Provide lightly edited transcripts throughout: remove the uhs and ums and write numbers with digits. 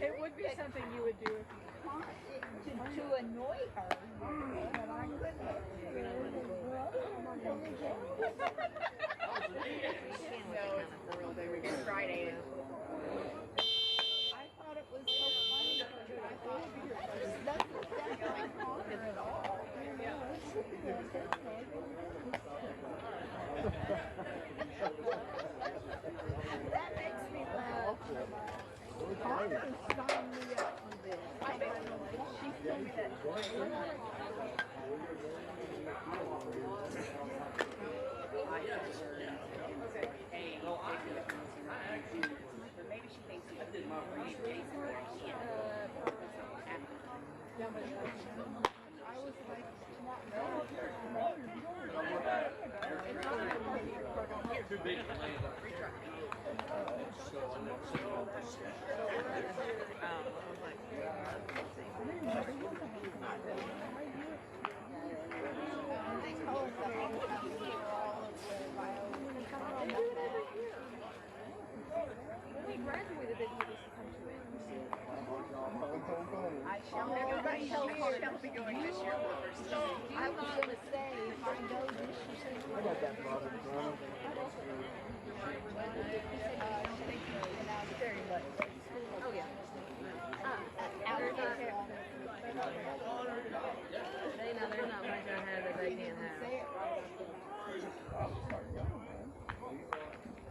It would be something you would do if to annoy her, but I couldn't. No, it's for real. They were good Friday. I thought it was so funny because I thought it doesn't sound like Connor at all. That makes me laugh. Connor signed me up for this. I bet she told me that. Maybe she thinks I did my research. I was like, Too big to land. they call it the homecoming for all of the violin. we graduated, they told us to come to it. I shall Everybody shall shall be going this year. I was going to say, if I go this year, I got that problem, Ronald. very much. Oh, yeah. They know they're not much gonna have that they can't have.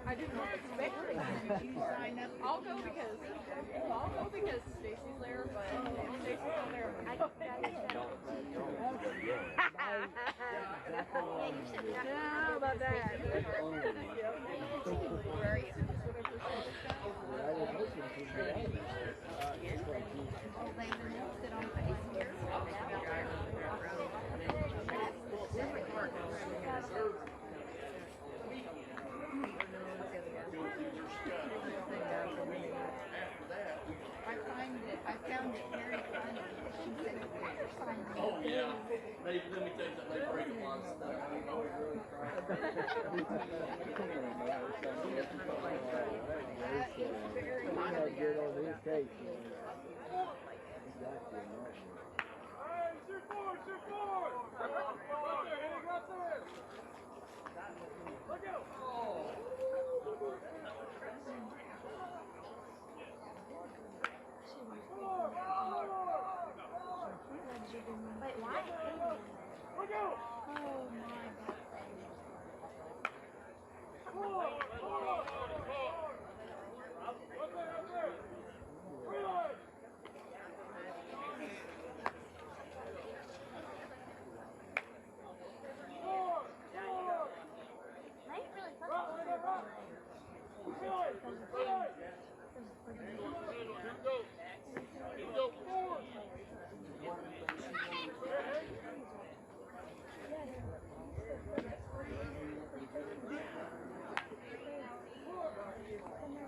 I did not expect it. You sign up. I'll go because Stacy's there, but if Stacy's not there, I How about that? I found it very funny. She said, Oh yeah. Let me tell you something. They break a lot of stuff. that is very How good on his case. Look out! Wait, why? Look out! Oh my God.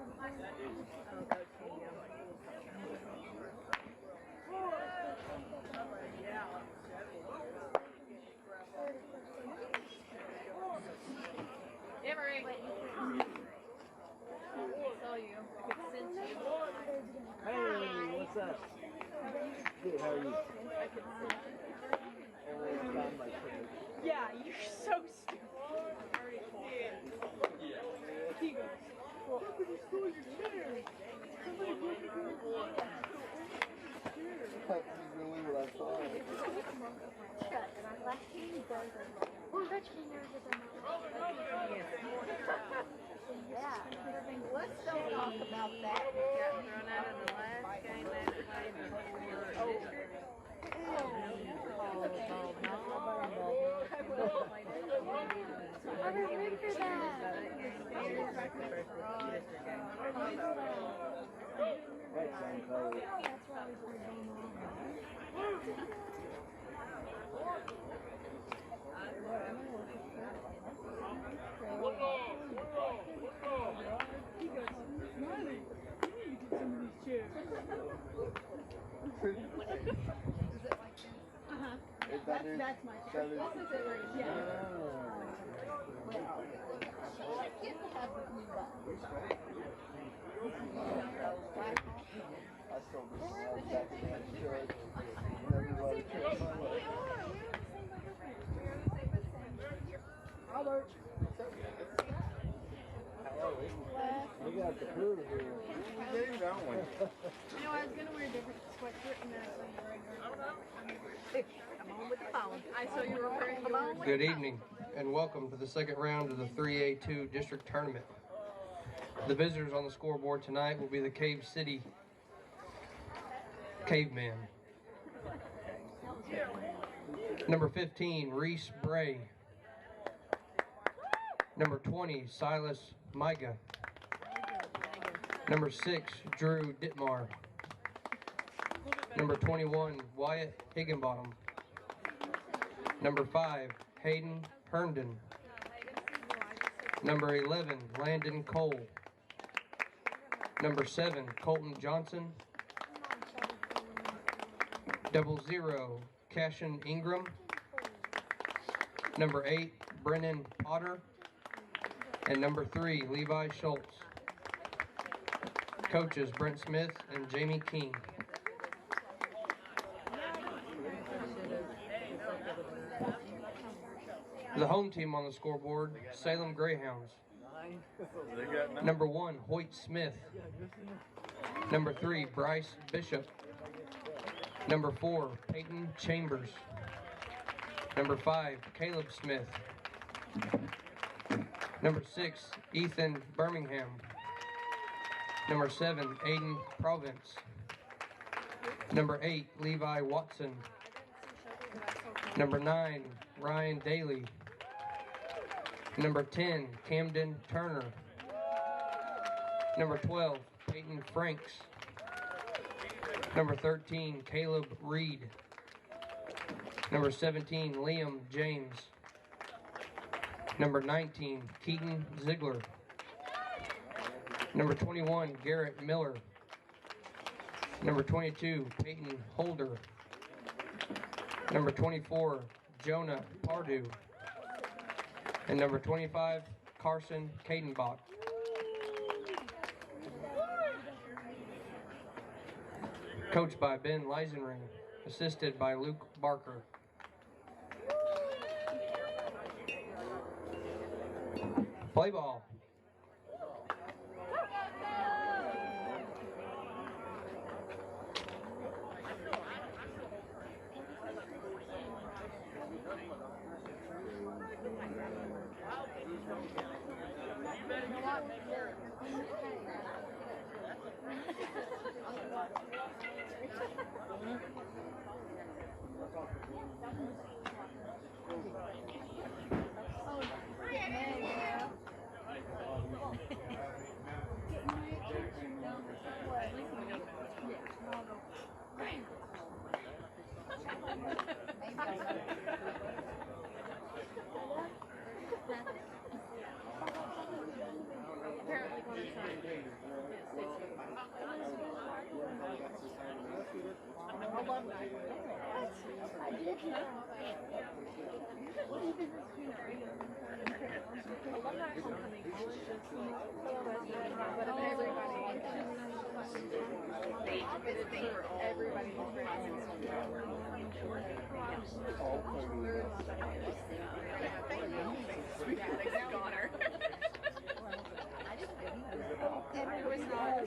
I ain't really Emery. I saw you. I could sense you. Hey, what's up? Good, how are you? I could sense you. Yeah, you're so stupid. He goes, somebody stole your chair. Somebody broke your That's really what I thought. Oh, that's you never did that. Yeah. Let's don't talk about that. Got thrown out of the last game they played I remember that. That sounds cold. That's why we were He goes, Smiley, you need to get some of these chairs. Is it like this? That's my chair. This is it right here. I get to have the blue button. I told her when I was back in the church, whenever you wrote a check, my way. Albert. We got the crew here. You know, I was gonna wear a different sweatshirt and then I was regular. Come on with the phone. I saw you were wearing yours. Good evening and welcome to the second round of the 3A2 district tournament. The visitors on the scoreboard tonight will be the Cave City Caveman. Number 15, Reese Bray. Number 20, Silas Miga. Number 6, Drew Ditmar. Number 21, Wyatt Higginbottom. Number 5, Hayden Herndon. Number 11, Landon Cole. Number 7, Colton Johnson. 00, Cashin Ingram. Number 8, Brennan Potter. And number 3, Levi Schultz. Coaches, Brent Smith and Jamie King. The home team on the scoreboard, Salem Greyhounds. Number 1, Hoyt Smith. Number 3, Bryce Bishop. Number 4, Peyton Chambers. Number 5, Caleb Smith. Number 6, Ethan Birmingham. Number 7, Aiden Province. Number 8, Levi Watson. Number 9, Ryan Daly. Number 10, Camden Turner. Number 12, Peyton Franks. Number 13, Caleb Reed. Number 17, Liam James. Number 19, Keaton Ziegler. Number 21, Garrett Miller. Number 22, Peyton Holder. Number 24, Jonah Pardue. And number 25, Carson Cadenbach. Coached by Ben Leisenring, assisted by Luke Barker. Play ball.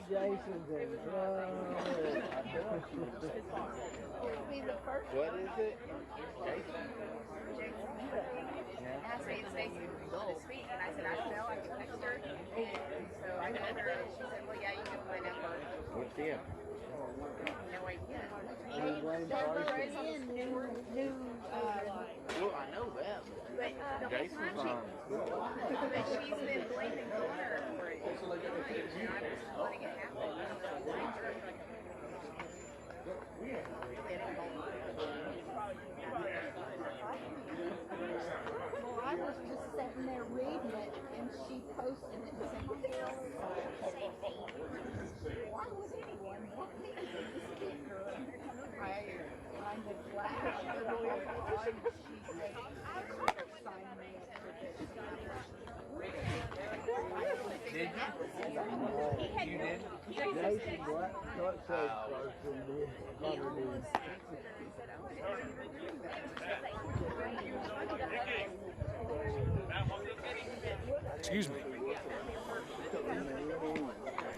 Jason's in. What is it? Asked me to Stacy to speak, and I said, I don't know, I can text her. And so I told her, and she said, well, yeah, you can my number. What's him? No idea. Well, I know that. But Jason's but she's been blaming Connor for it. And I was just letting it happen. Well, I was just sitting there reading it, and she posted it and said, why would anyone want me to do this picture? I kind of laughed, but why she said, sign me up for this. Jason Black, not so Excuse me.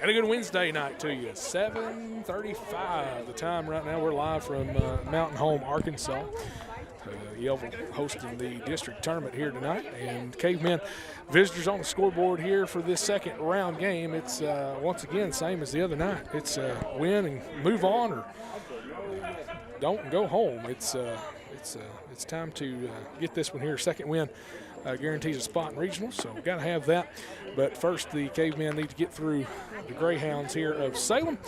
And a good Wednesday night to you. 7:35 the time right now. We're live from Mountain Home, Arkansas. Yelville hosting the district tournament here tonight. And Cavemen visitors on the scoreboard here for this second round game. It's once again same as the other night. It's win and move on, or don't and go home. It's time to get this one here. Second win guarantees a spot in regionals, so we've got to have that. But first, the Cavemen need to get through the Greyhounds here of Salem.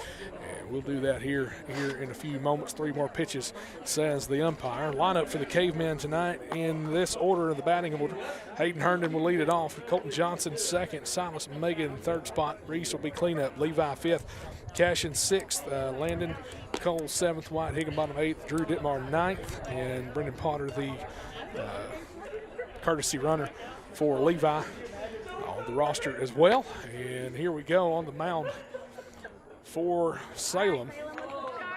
And we'll do that here in a few moments. 3 more pitches, says the umpire. Lineup for the Cavemen tonight in this order of the batting order. Hayden Herndon will lead it off. Colton Johnson second. Silas Megan third spot. Reese will be cleanup. Levi fifth. Cashin sixth. Landon Cole seventh. White Higginbottom eighth. Drew Ditmar ninth. And Brendan Potter the courtesy runner for Levi on the roster as well. And here we go on the mound for Salem.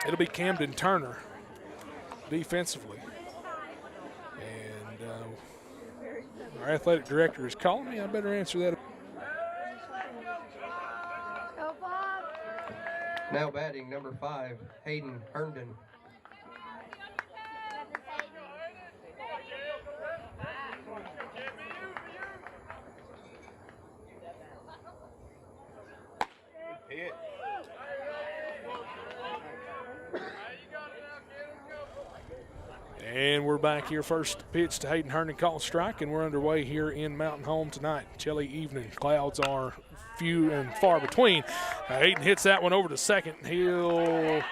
It'll be Camden Turner defensively. And our athletic director is calling me. I better answer that. Go, Bob. Now batting number 5, Hayden Herndon. And we're back here. First pitch to Hayden Herndon, called strike, and we're underway here in Mountain Home tonight. Chilly evening. Clouds are few and far between. Hayden hits that one over to second. He'll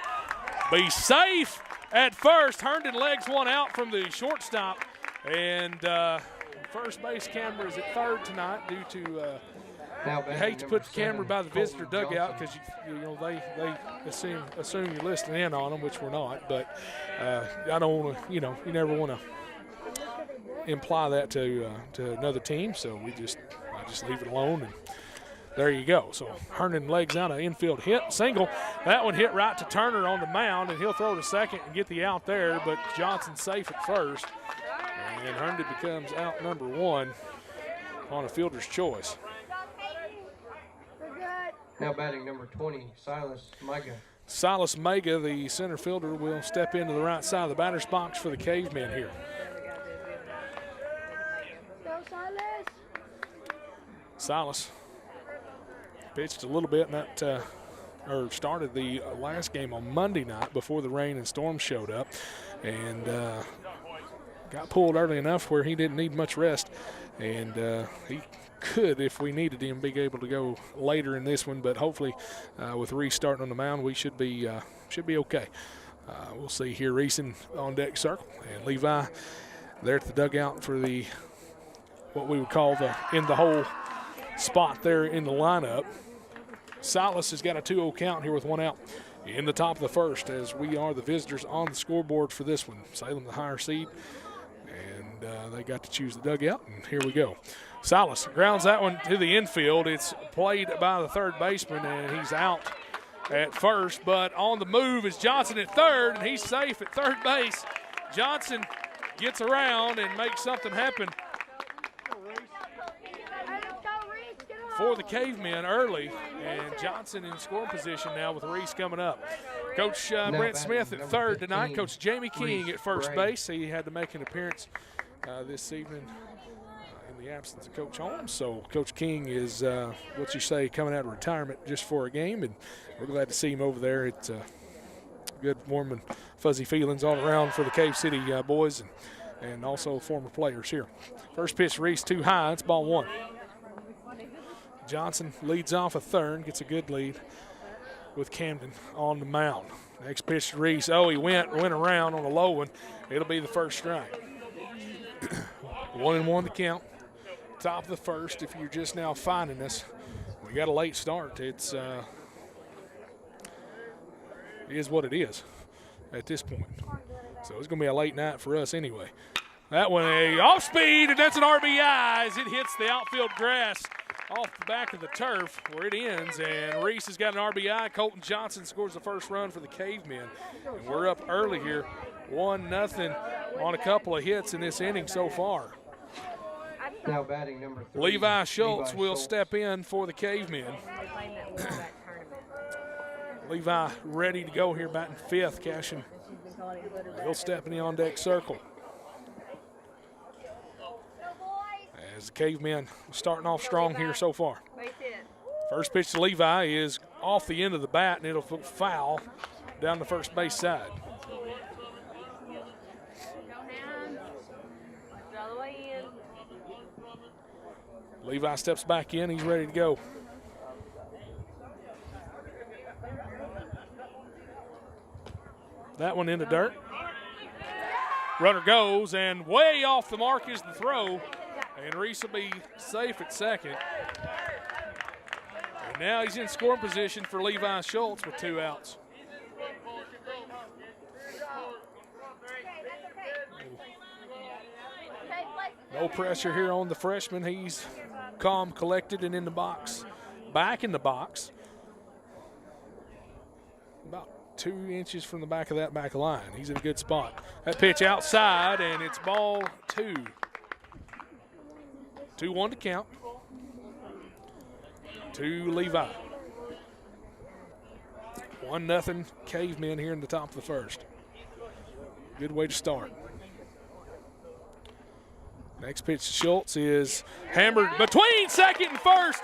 be safe at first. Herndon legs one out from the shortstop. And first base camera is at third tonight due to you hate to put the camera by the visitor dugout because you know they assume you're listening in on them, which we're not. But I don't want to, you never want to imply that to another team. So I just leave it alone, and there you go. So Herndon legs out an infield hit, single. That one hit right to Turner on the mound, and he'll throw to second and get the out there. But Johnson's safe at first, and Herndon becomes out number 1 on a fielder's choice. Now batting number 20, Silas Mega. Silas Mega, the center fielder, will step into the right side of the batter's box for the Cavemen here. Go, Silas. Silas pitched a little bit in that, or started the last game on Monday night before the rain and storm showed up, and got pulled early enough where he didn't need much rest, and he could, if we needed him, be able to go later in this one. But hopefully, with Reese starting on the mound, we should be okay. We'll see here. Reese on deck circle, and Levi there at the dugout for the what we would call the in the hole spot there in the lineup. Silas has got a 2-0 count here with 1 out in the top of the first, as we are the visitors on the scoreboard for this one. Salem the higher seed, and they got to choose the dugout, and here we go. Silas grounds that one to the infield. It's played by the third baseman, and he's out at first. But on the move is Johnson at third, and he's safe at third base. Johnson gets around and makes something happen for the Cavemen early. And Johnson in scoring position now with Reese coming up. Coach Brent Smith at third tonight. Coach Jamie King at first base. He had to make an appearance this evening in the absence of Coach Holmes. So Coach King is, coming out of retirement just for a game, and we're glad to see him over there. It's good, warm, and fuzzy feelings all around for the Cave City boys and also former players here. First pitch, Reese too high. It's ball 1. Johnson leads off a third, gets a good lead with Camden on the mound. Next pitch to Reese. Oh, he went around on a low one. It'll be the first strike. 1-1 to count. Top of the first. If you're just now finding us, we got a late start. It is what it is at this point. So it's going to be a late night for us anyway. That one, a off speed, and that's an RBI as it hits the outfield grass off the back of the turf where it ends, and Reese has got an RBI. Colton Johnson scores the first run for the Cavemen. And we're up early here, 1-0 on a couple of hits in this inning so far. Now batting number 3. Levi Schultz will step in for the Cavemen. Levi ready to go here, batting 5th. Cashin will step in the on-deck circle. As the Cavemen starting off strong here so far. First pitch to Levi is off the end of the bat, and it'll foul down the first base side. Levi steps back in. He's ready to go. That one in the dirt. Runner goes, and way off the mark is the throw. And Reese will be safe at second. And now he's in scoring position for Levi Schultz with 2 outs. No pressure here on the freshman. He's calm, collected, and in the box. Back in the box. About 2 inches from the back of that back line. He's in a good spot. That pitch outside, and it's ball 2. 2-1 to count. To Levi. 1-0 Cavemen here in the top of the first. Good way to start. Next pitch to Schultz is hammered between second and first.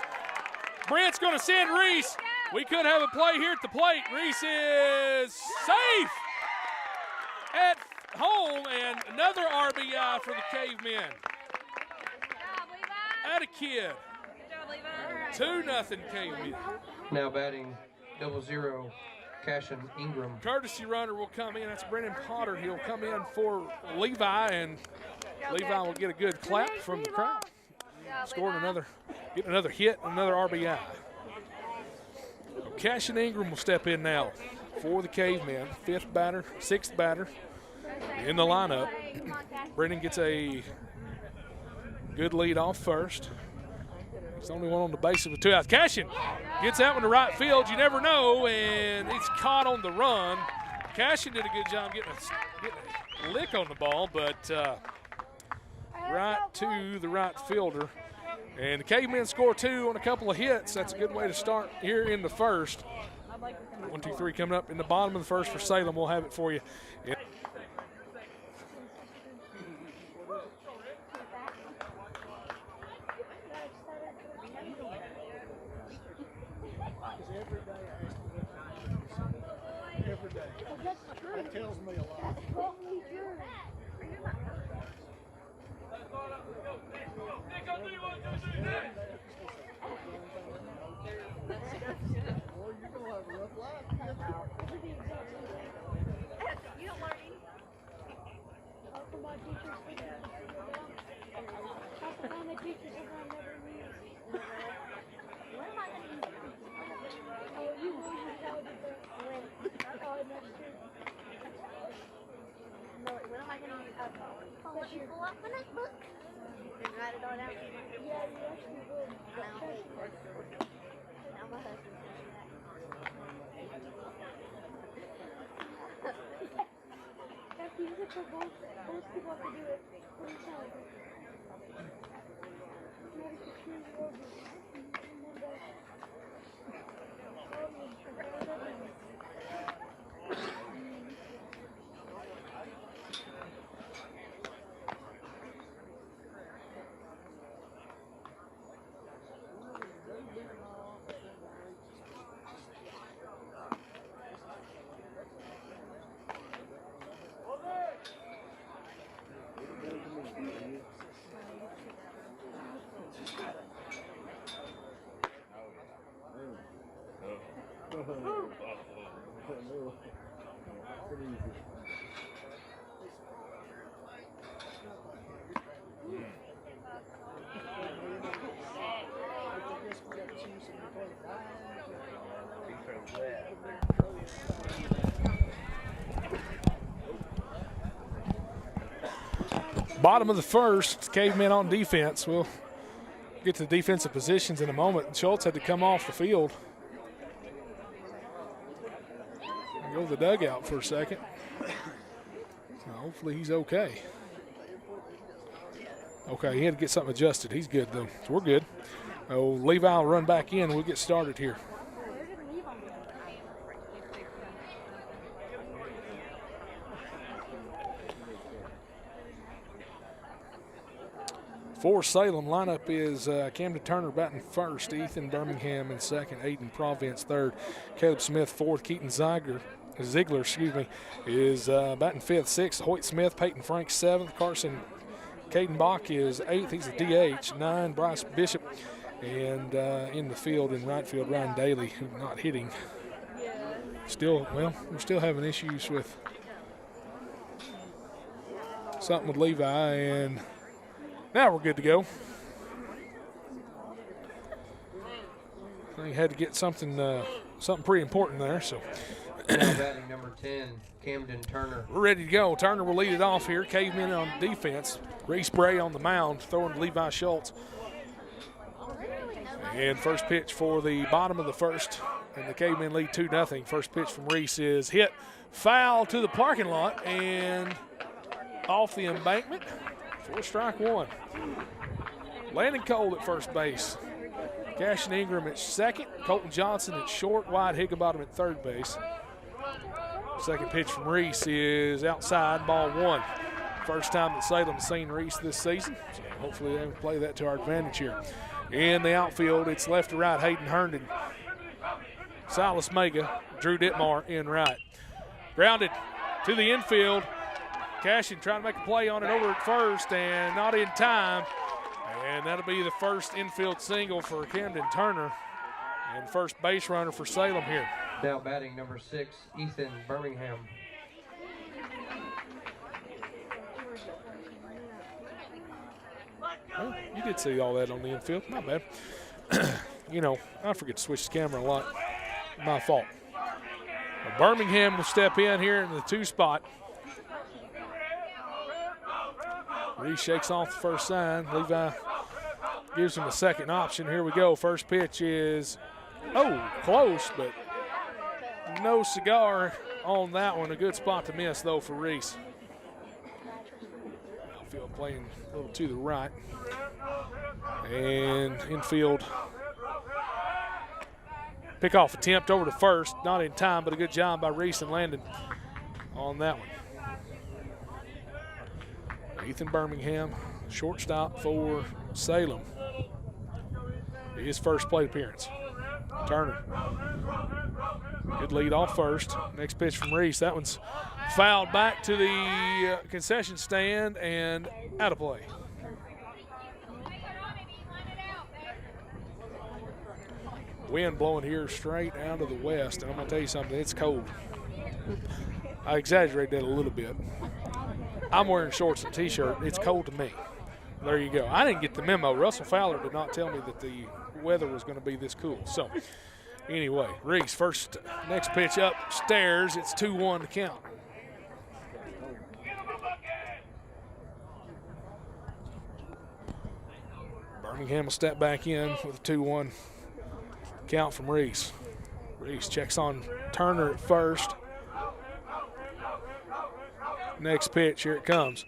Brent's going to send Reese. We could have a play here at the plate. Reese is safe at home, and another RBI for the Cavemen. Atta kid. 2-0 Cavemen. Now batting 00, Cashin Ingram. Courtesy runner will come in. That's Brennan Potter. He'll come in for Levi, and Levi will get a good clap from the crowd. Scoring getting another hit, another RBI. Cashin Ingram will step in now for the Cavemen. 6th batter in the lineup. Brennan gets a good lead off first. He's the only one on the bases with 2 outs. Cashin gets that one to right field. You never know, and it's caught on the run. Cashin did a good job getting a lick on the ball, but right to the right fielder. And the Cavemen score 2 on a couple of hits. That's a good way to start here in the first. 1, 2, 3 coming up in the bottom of the first for Salem. We'll have it for you. That tells me a lot. You don't learn anything. When am I going to use alcohol? Will you pull up the notebook and write it all down? Yeah, you actually will. Now my husband's going to do that. That's easy for both people to do it. Bottom of the first, Cavemen on defense will get to the defensive positions in a moment. Schultz had to come off the field and go to the dugout for a second. So hopefully he's okay. Okay, he had to get something adjusted. He's good, though. So we're good. Oh, Levi will run back in. We'll get started here. For Salem, lineup is Camden Turner batting first, Ethan Birmingham in second, Aiden Providence third, Caleb Smith fourth, Keaton Ziegler is batting fifth, sixth, Hoyt Smith, Peyton Frank seventh, Carson Caden Bach is eighth, he's a DH, 9, Bryce Bishop, and in the field, in right field, Ryan Daly, who's not hitting. Still, well, we're still having issues with something with Levi, and now we're good to go. I think had to get something pretty important there, so. Now batting number 10, Camden Turner. We're ready to go. Turner will lead it off here. Cavemen on defense. Reese Bray on the mound, throwing to Levi Schultz. And first pitch for the bottom of the first, and the Cavemen lead 2-0. First pitch from Reese is hit foul to the parking lot and off the embankment for strike one. Landon Cole at first base. Cashin Ingram at second. Colton Johnson at short. Wyatt Higginbottom at third base. Second pitch from Reese is outside, ball one. First time that Salem's seen Reese this season, so hopefully they can play that to our advantage here. In the outfield, it's left to right, Hayden Herndon, Silas Mega, Drew Ditmar in right. Grounded to the infield. Cashin trying to make a play on it over at first and not in time. And that'll be the first infield single for Camden Turner and first base runner for Salem here. Now batting number 6, Ethan Birmingham. Well, you did see all that on the infield. Not bad. You know, I forget to switch the camera a lot. My fault. Well, Birmingham will step in here in the 2 spot. Reese shakes off the first sign. Levi gives him a second option. Here we go. First pitch is, close, but no cigar on that one. A good spot to miss, though, for Reese. Outfield playing a little to the right. And infield pickoff attempt over to first. Not in time, but a good job by Reese and Landon on that one. Ethan Birmingham, shortstop for Salem. His first plate appearance. Turner. Good lead off first. Next pitch from Reese. That one's fouled back to the concession stand and out of play. Wind blowing here straight out of the west, and I'm going to tell you something, it's cold. I exaggerate that a little bit. I'm wearing shorts and t-shirt. It's cold to me. There you go. I didn't get the memo. Russell Fowler did not tell me that the weather was going to be this cool. So, anyway, Reese, next pitch upstairs. It's 2-1 to count. Birmingham will step back in with a 2-1 count from Reese. Reese checks on Turner at first. Next pitch, here it comes.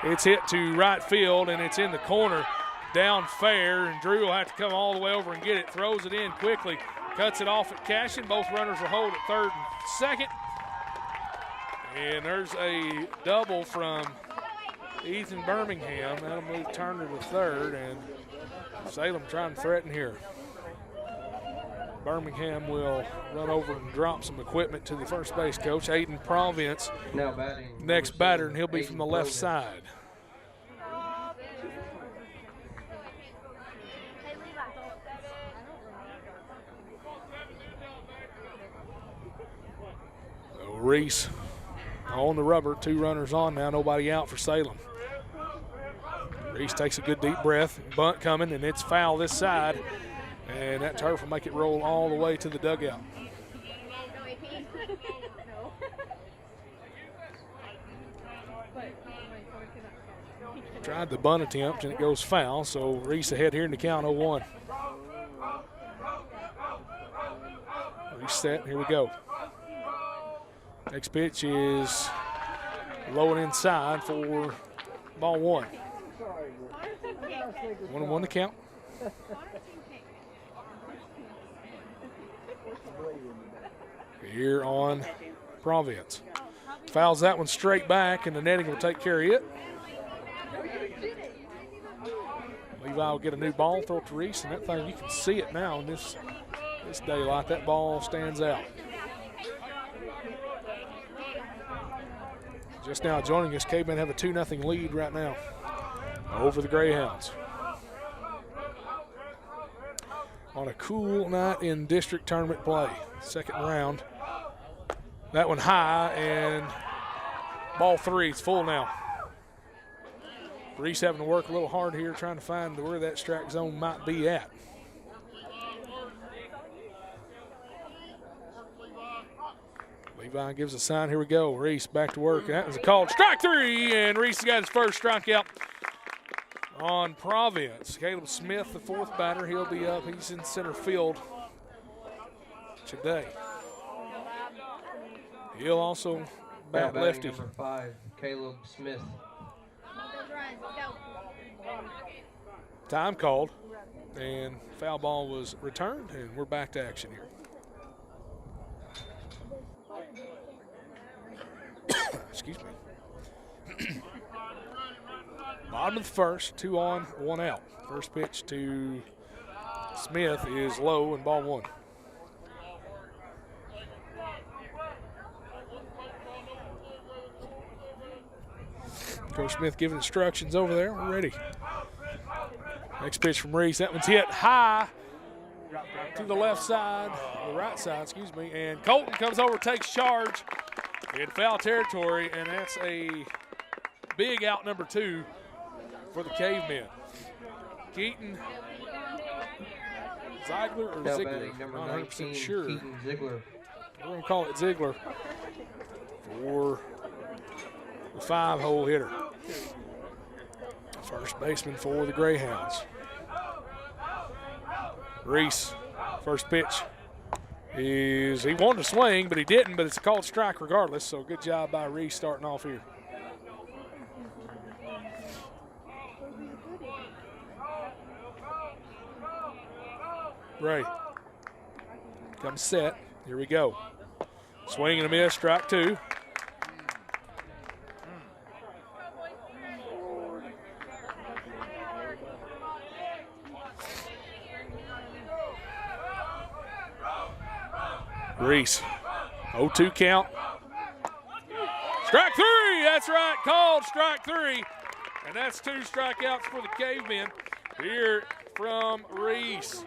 It's hit to right field, and it's in the corner, down fair, and Drew will have to come all the way over and get it. Throws it in quickly, cuts it off at Cashin. Both runners will hold at third and second. And there's a double from Ethan Birmingham. That'll move Turner to third, and Salem trying to threaten here. Birmingham will run over and drop some equipment to the first base coach, Aiden Providence. Now batting next batter, and he'll be from the left side. So Reese on the rubber, 2 runners on now, nobody out for Salem. Reese takes a good deep breath, bunt coming, and it's foul this side. And that turf will make it roll all the way to the dugout. tried the bunt attempt, and it goes foul. So Reese ahead here in the count, 0-1. Reset, here we go. Next pitch is low and inside for ball 1. 1-1 to count. Here on Providence. Fouls that one straight back, and the netting will take care of it. Levi will get a new ball, throw it to Reese, and that thing, you can see it now in this daylight. That ball stands out. Just now joining us, Cavemen have a 2-0 lead right now over the Greyhounds. On a cool night in district tournament play. Second round. That one high, and ball 3. It's full now. Reese having to work a little hard here trying to find where that strike zone might be at. Levi gives a sign. Here we go. Reese back to work. That was a called strike 3, and Reese got his first strikeout on Providence. Caleb Smith, the 4th batter, he'll be up. He's in center field today. He'll also bat lefty. Number 5, Caleb Smith. Time called, and foul ball was returned, and we're back to action here. Excuse me. Bottom of the first, 2 on, 1 out. First pitch to Smith is low and ball 1. Coach Smith giving instructions over there. We're ready. Next pitch from Reese. That one's hit high to the left side, the right side, excuse me. And Colton comes over, takes charge in foul territory, and that's a big out number 2 for the Cavemen. Keaton, Ziegler, or Ziegler? Number Not 100% 19, sure. Keaton Ziegler. We're going to call it Ziegler for the 5-hole hitter. First baseman for the Greyhounds. Reese, first pitch is, he wanted to swing, but he didn't, but it's a called strike regardless, so good job by Reese starting off here. Ray comes set. Here we go. Swing and a miss, strike 2. Reese, 0-2 count. Strike 3, that's right, called strike 3. And that's 2 strikeouts for the Cavemen here from Reese.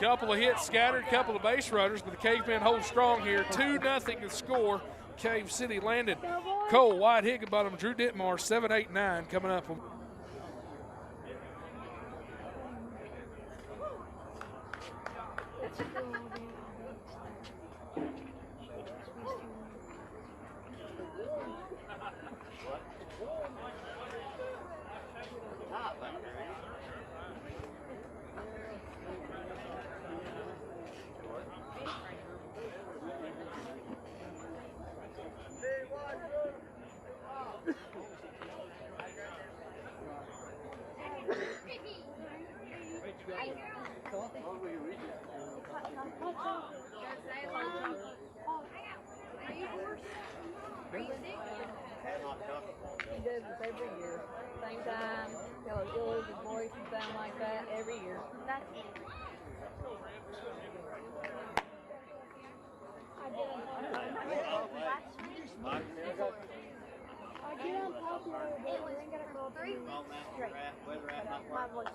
Couple of hits scattered, couple of base runners, but the Cavemen hold strong here. 2-0 to score. Cave City Landon, Cole, White, Higginbottom, Drew Ditmar, 7, 8, 9 coming up. He does this every year. Same time. He'll lose his voice and sound like that every year. I get unpopular, but I ain't got to go up and my voice.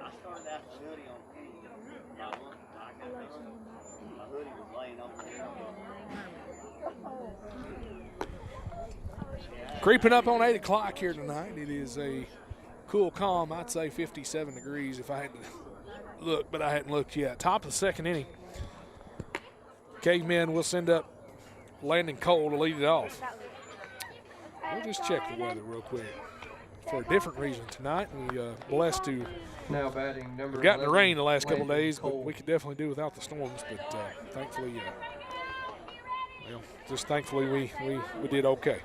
I started out the hoodie on my hoodie was laying over there. Creeping up on 8 o'clock here tonight. It is a cool, calm, I'd say 57 degrees if I had to look, but I hadn't looked yet. Top of the second inning. Cavemen will send up Landon Cole to lead it off. We'll just check the weather real quick for a different reason tonight. We blessed to Now batting number We've gotten the 11, rain the last couple of Landon days, but Cole. we could definitely do without the storms. But thankfully, thankfully we did okay.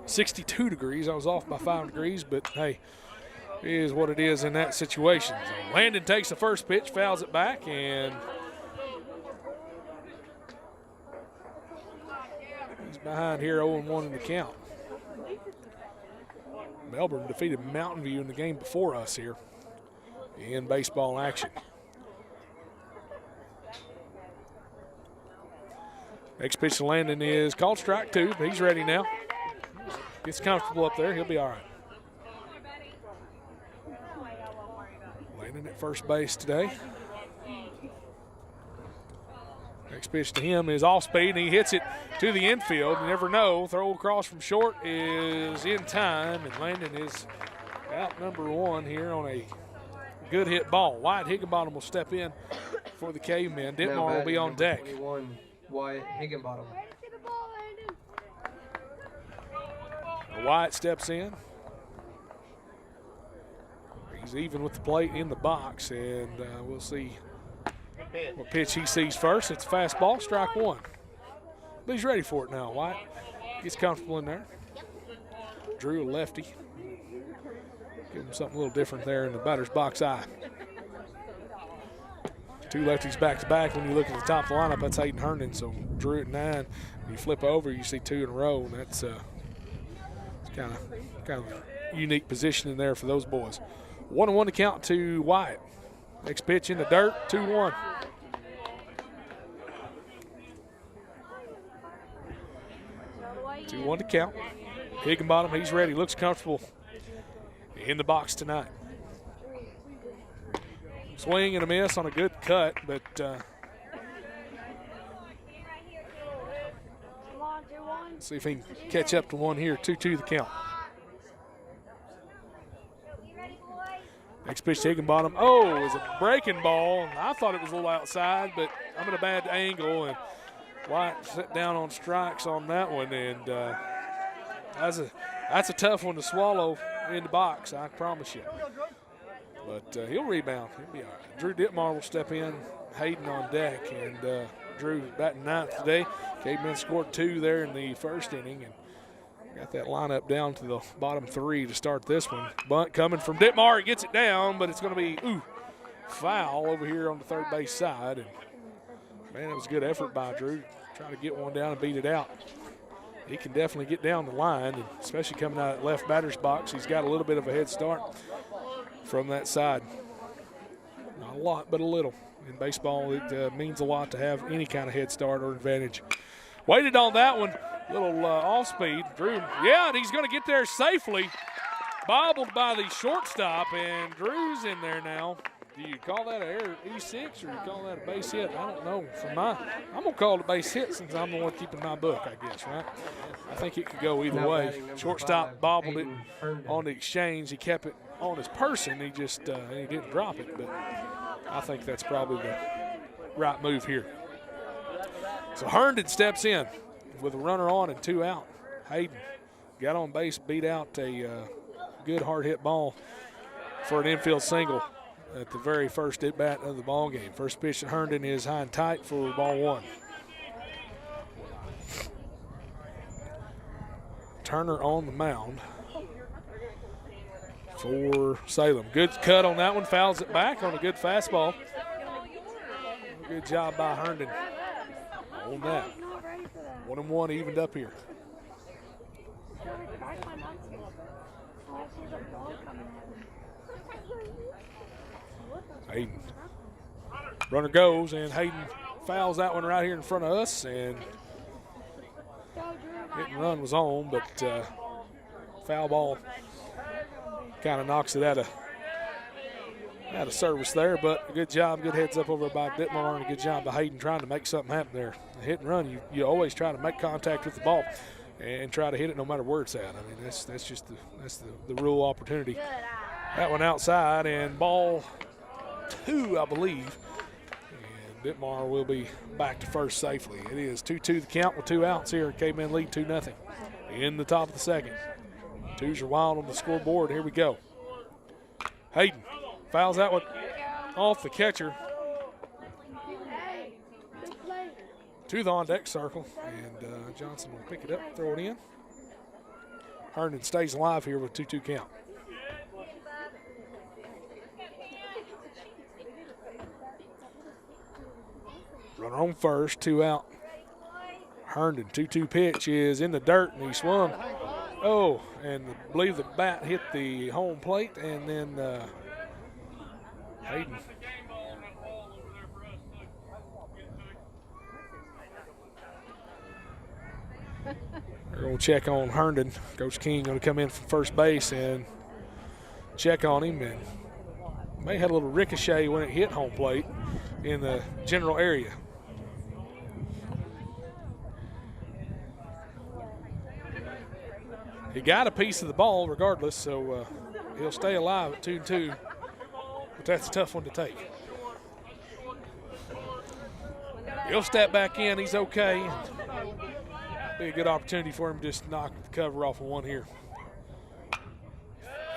62 degrees. I was off by 5 degrees, but hey, it is what it is in that situation. So Landon takes the first pitch, fouls it back, and he's behind here 0-1 in the count. Melbourne defeated Mountain View in the game before us here in baseball action. Next pitch to Landon is called strike 2. He's ready now. Gets comfortable up there. He'll be all right. Landon at first base today. Next pitch to him is off speed, and he hits it to the infield. You never know. Throw across from short is in time, and Landon is out number 1 here on a good hit ball. Wyatt Higginbottom will step in for the Cavemen. Now Ditmar will be batting on number deck. 21, Wyatt Higginbottom. Wyatt steps in. He's even with the plate in the box, and we'll see what pitch he sees first. It's a fastball, strike 1. But he's ready for it now. Wyatt gets comfortable in there. Drew, a lefty. Give him something a little different there in the batter's box eye. 2 lefties back to back. When you look at the top of the lineup, that's Hayden Herndon. So Drew at 9. When you flip over, you see 2 in a row, and that's kind of unique positioning there for those boys. 1-1 to count to Wyatt. Next pitch in the dirt, 2-1. Two-1 to count. Higginbottom, he's ready. Looks comfortable in the box tonight. Swing and a miss on a good cut, but see if he can catch up to one here. 2-2 the count. Next pitch to Higginbottom. Oh, it was a breaking ball. I thought it was a little outside, but I'm in a bad angle, and Wyatt set down on strikes on that one, and that's a tough one to swallow in the box, I promise you. But he'll rebound. He'll be all right. Drew Ditmar will step in, Hayden on deck, and Drew batting 9th today. Cavemen scored 2 there in the first inning, and got that lineup down to the bottom 3 to start this one. Bunt coming from Ditmar. He gets it down, but it's going to be foul over here on the third base side. And man, it was a good effort by Drew, trying to get one down and beat it out. He can definitely get down the line, and especially coming out of that left batter's box. He's got a little bit of a head start from that side. Not a lot, but a little. In baseball, it means a lot to have any kind of head start or advantage. Waited on that one. Little off speed. Drew, yeah, and he's going to get there safely. Bobbled by the shortstop, and Drew's in there now. Do you call that an error E6 or you call that a base hit? I don't know. I'm going to call it a base hit since I'm the one keeping my book, I guess, right? I think it could go either Now way. batting number Shortstop 5, bobbled it Hayden Herndon. on the exchange. He kept it on his person. He just he didn't drop it, but I think that's probably the right move here. So Herndon steps in with a runner on and 2 out. Hayden got on base, beat out a good hard hit ball for an infield single at the very first at bat of the ball game. First pitch to Herndon is high and tight for ball 1. Turner on the mound for Salem. Good cut on that one, fouls it back on a good fastball. Good job by Herndon on that. 1-1 evened up here. Hayden. Runner goes, and Hayden fouls that one right here in front of us, and hit and run was on, but foul ball kind of knocks it out of service there, but a good job, good heads up over by Ditmar, and a good job by Hayden trying to make something happen there. The hit and run, you always try to make contact with the ball. and try to hit it no matter where it's at. I mean, that's just the real opportunity. That one outside, and ball 2, I believe. And Ditmar will be back to first safely. It is 2-2 the count with 2 outs here. Cavemen lead 2-0 in the top of the second. 2s are wild on the scoreboard. Here we go. Hayden fouls that one off the catcher to the on-deck circle, and Johnson will pick it up, throw it in. Herndon stays alive here with 2-2 count. Runner on first, 2 out. Herndon, 2-2 pitch is in the dirt, and he swung. Oh, and I believe the bat hit the home plate, and then Hayden. We're going to check on Herndon. Coach King going to come in from first base and check on him, and may have had a little ricochet when it hit home plate in the general area. He got a piece of the ball regardless, so he'll stay alive at 2-2, but that's a tough one to take. He'll step back in, he's okay. Be a good opportunity for him to just knock the cover off of one here.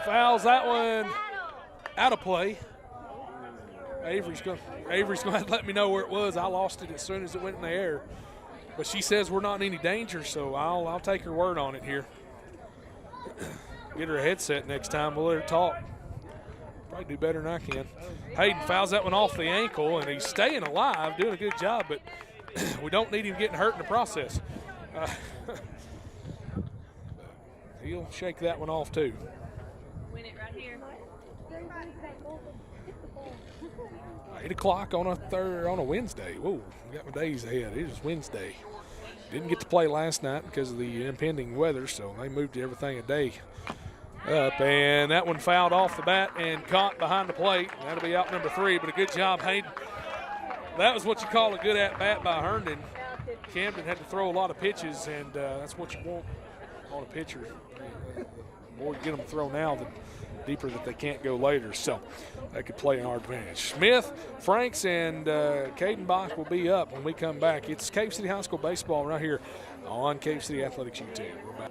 Fouls that one out of play. Avery's going to have to let me know where it was. I lost it as soon as it went in the air. But she says we're not in any danger, so I'll take her word on it here. Get her a headset next time. We'll let her talk. Probably do better than I can. Hayden fouls that one off the ankle, and he's staying alive, doing a good job, but we don't need him getting hurt in the process. He'll shake that one off too. Win it right here. 8 o'clock on a Wednesday. Whoa, got my days ahead. It is Wednesday. Didn't get to play last night because of the impending weather, so they moved everything a day up. And that one fouled off the bat and caught behind the plate. That'll be out number 3, but a good job, Hayden. That was what you call a good at-bat by Herndon. Camden had to throw a lot of pitches, and that's what you want on a pitcher. The more you get them to throw now, the deeper that they can't go later. So that could play in our advantage. Smith, Franks, and Cadenbach will be up when we come back. It's Cave City High School baseball right here on Cave City Athletics YouTube. We're back.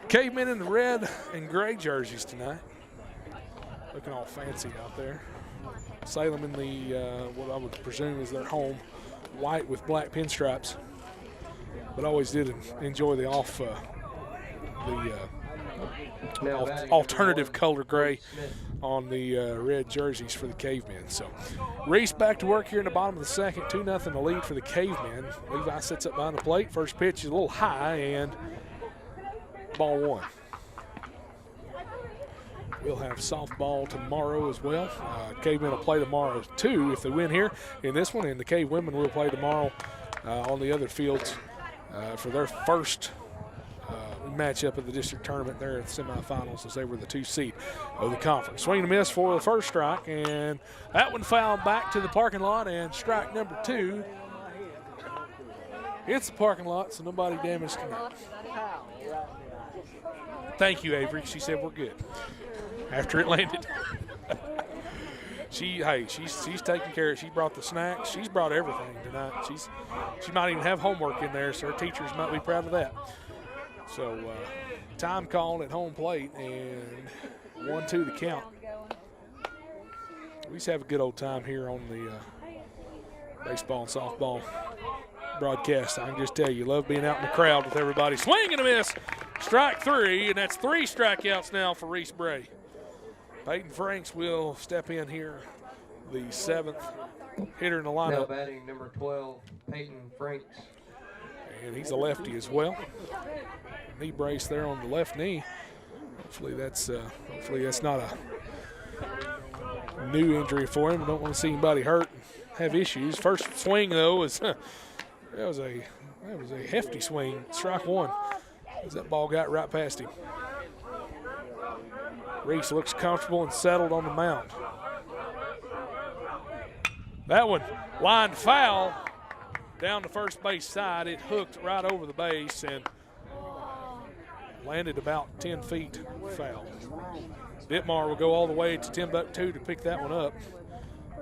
Cavemen in the red and gray jerseys tonight. Looking all fancy out there. Salem in the, what I would presume is their home, white with black pinstripes. But I always did enjoy the alternative color gray on the red jerseys for the Cavemen. So Reese back to work here in the bottom of the second. 2-0 the lead for the Cavemen. Levi sits up behind the plate. First pitch is a little high, and ball 1. We'll have softball tomorrow as well. Cavemen will play tomorrow too if they win here in this one, and the Cave women will play tomorrow on the other fields for their first matchup of the district tournament there in the semifinals as they were the 2 seed of the conference. Swing and a miss for the first strike, and that one fouled back to the parking lot, and strike number 2. It's the parking lot, so nobody damaged tonight. Thank you, Avery. She said we're good after it landed. She's taking care of it. She brought the snacks. She's brought everything tonight. She might even have homework in there, so her teachers might be proud of that. So time called at home plate, and 1-2 the count. We just have a good old time here on the baseball and softball broadcast. I can just tell you, love being out in the crowd with everybody. Swing and a miss. Strike 3, and that's 3 strikeouts now for Reese Bray. Peyton Franks will step in here, the 7th hitter in the lineup. Now batting number 12, Peyton Franks. And he's a lefty as well. Knee brace there on the left knee. Hopefully that's not a new injury for him. I don't want to see anybody hurt and have issues. First swing though that was a hefty swing. Strike 1 as that ball got right past him. Reese looks comfortable and settled on the mound. That one lined foul down the first base side. It hooked right over the base and landed about 10 feet foul. Ditmar will go all the way to Timbuktu to pick that one up.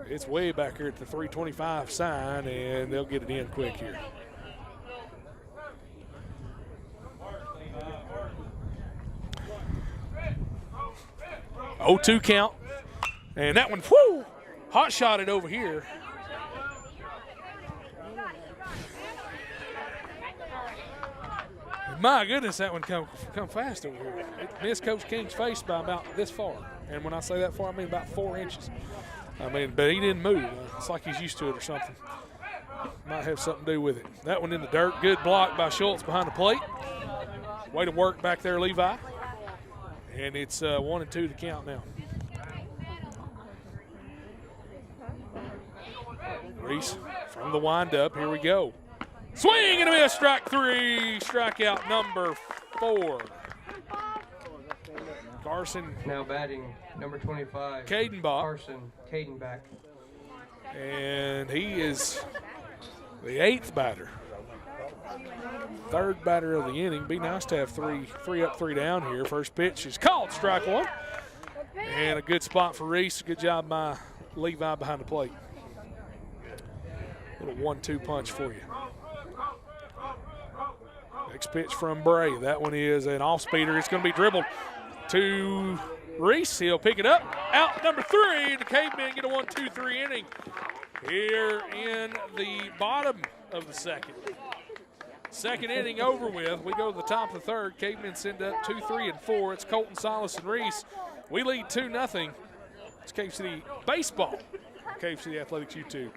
It's way back here at the 325 sign, and they'll get it in quick here. Oh, 2 count. And that one, whoo, hot shot it over here. My goodness, that one come fast over here. It missed Coach King's face by about this far. And when I say that far, I mean about 4 inches. But he didn't move. It's like he's used to it or something. Might have something to do with it. That one in the dirt. Good block by Schultz behind the plate. Way to work back there, Levi. And it's 1-2 to count now. Reese from the windup. Here we go. Swing and a miss. Strike 3. Strikeout number 4. Carson. Now batting number 25. Cadenbach. Carson Cadenbach. And he is the 8th batter. 3rd batter of the inning. Be nice to have three up, 3 down here. First pitch is called. Strike 1. And a good spot for Reese. Good job by Levi behind the plate. Little 1-2 punch for you. Next pitch from Bray. That one is an off-speeder. It's going to be dribbled to Reese. He'll pick it up. Out number 3. The Cavemen get a 1-2-3 inning here in the bottom of the 2nd. 2nd inning over with. We go to the top of the 3rd. Cavemen send up 2, 3, and 4. It's Colton Silas and Reese. We lead 2-0. It's Cave City Baseball. Cave City Athletics YouTube.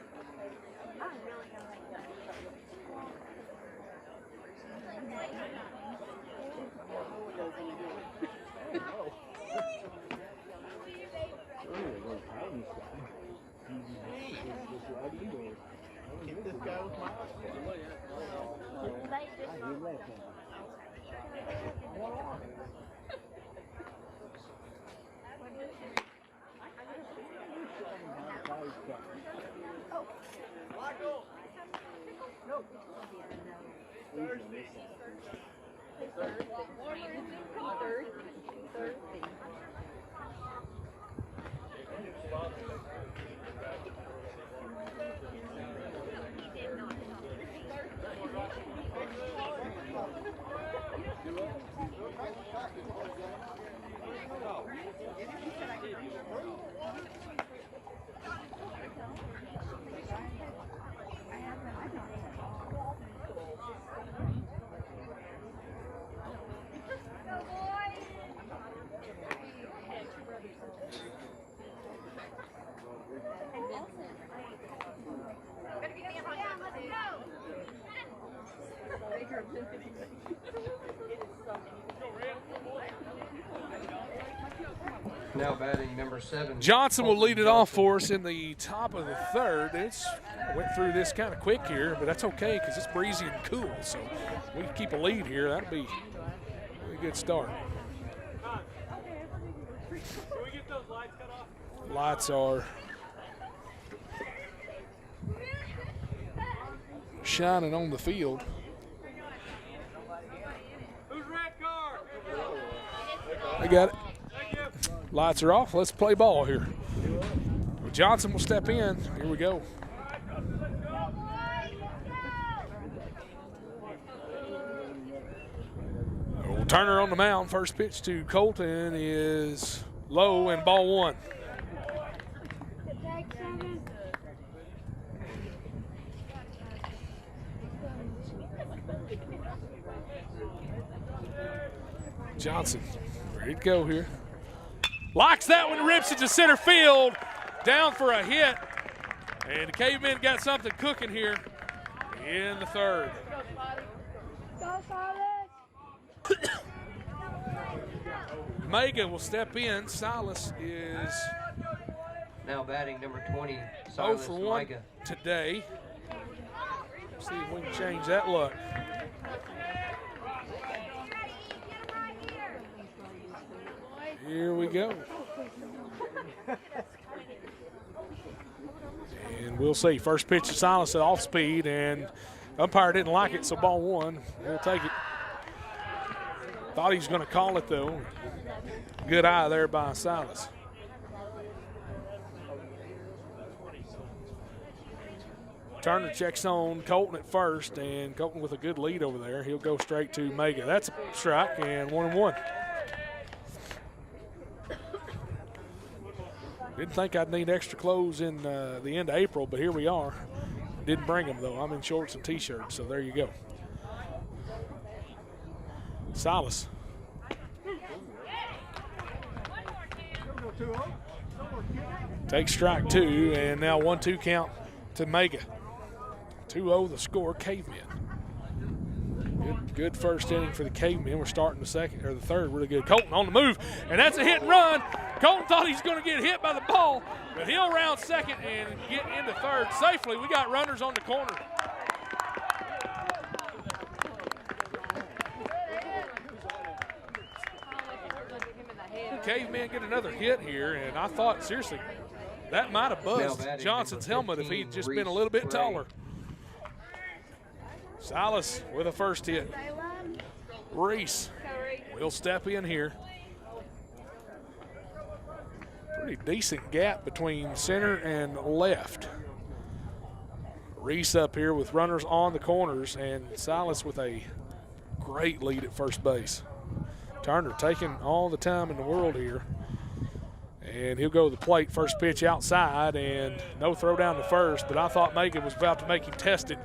Now batting number 7. Johnson will lead it off for us in the top of the 3rd. It's went through this kind of quick here, but that's okay because it's breezy and cool. So we can keep a lead here. Pretty good start. Lights are shining on the field. I got it. Lights are off. Let's play ball here. Johnson will step in. Here we go. Turner on the mound. First pitch to Colton is low and ball one. Johnson ready to go here. Locks that one, rips it to center field. Down for a hit. And the Cavemen got something cooking here in the third. Mega will step in. Silas is now batting number 20, 0 Silas for 1 Micah. today. See if we can change that luck. Here we go. And we'll see. First pitch to Silas at off speed, and umpire didn't like it, so ball one. We'll take it. Thought he was going to call it, though. Good eye there by Silas. Turner checks on Colton at first, and Colton with a good lead over there. He'll go straight to Mega. That's a strike, and 1-1. Didn't think I'd need extra clothes in the end of April, but here we are. Didn't bring them, though. I'm in shorts and T-shirts, so there you go. Silas. Takes strike two, and now 1-2 count to Mega. 2-0 the score, Cavemen. Good first inning for the Cavemen. We're starting the second or the third really good. Colton on the move, and that's a hit and run. Colton thought he was going to get hit by the ball, but he'll round second and get into third safely. We got runners on the corner. Cavemen get another hit here, and I thought, seriously, that might have buzzed Johnson's helmet if he'd just been a little bit taller. Silas with a first hit. Reese will step in here. Pretty decent gap between center and left. Reese up here with runners on the corners, and Silas with a great lead at first base. Turner taking all the time in the world here. And he'll go to the plate. First pitch outside, and no throw down to first, but I thought Megan was about to make him test it.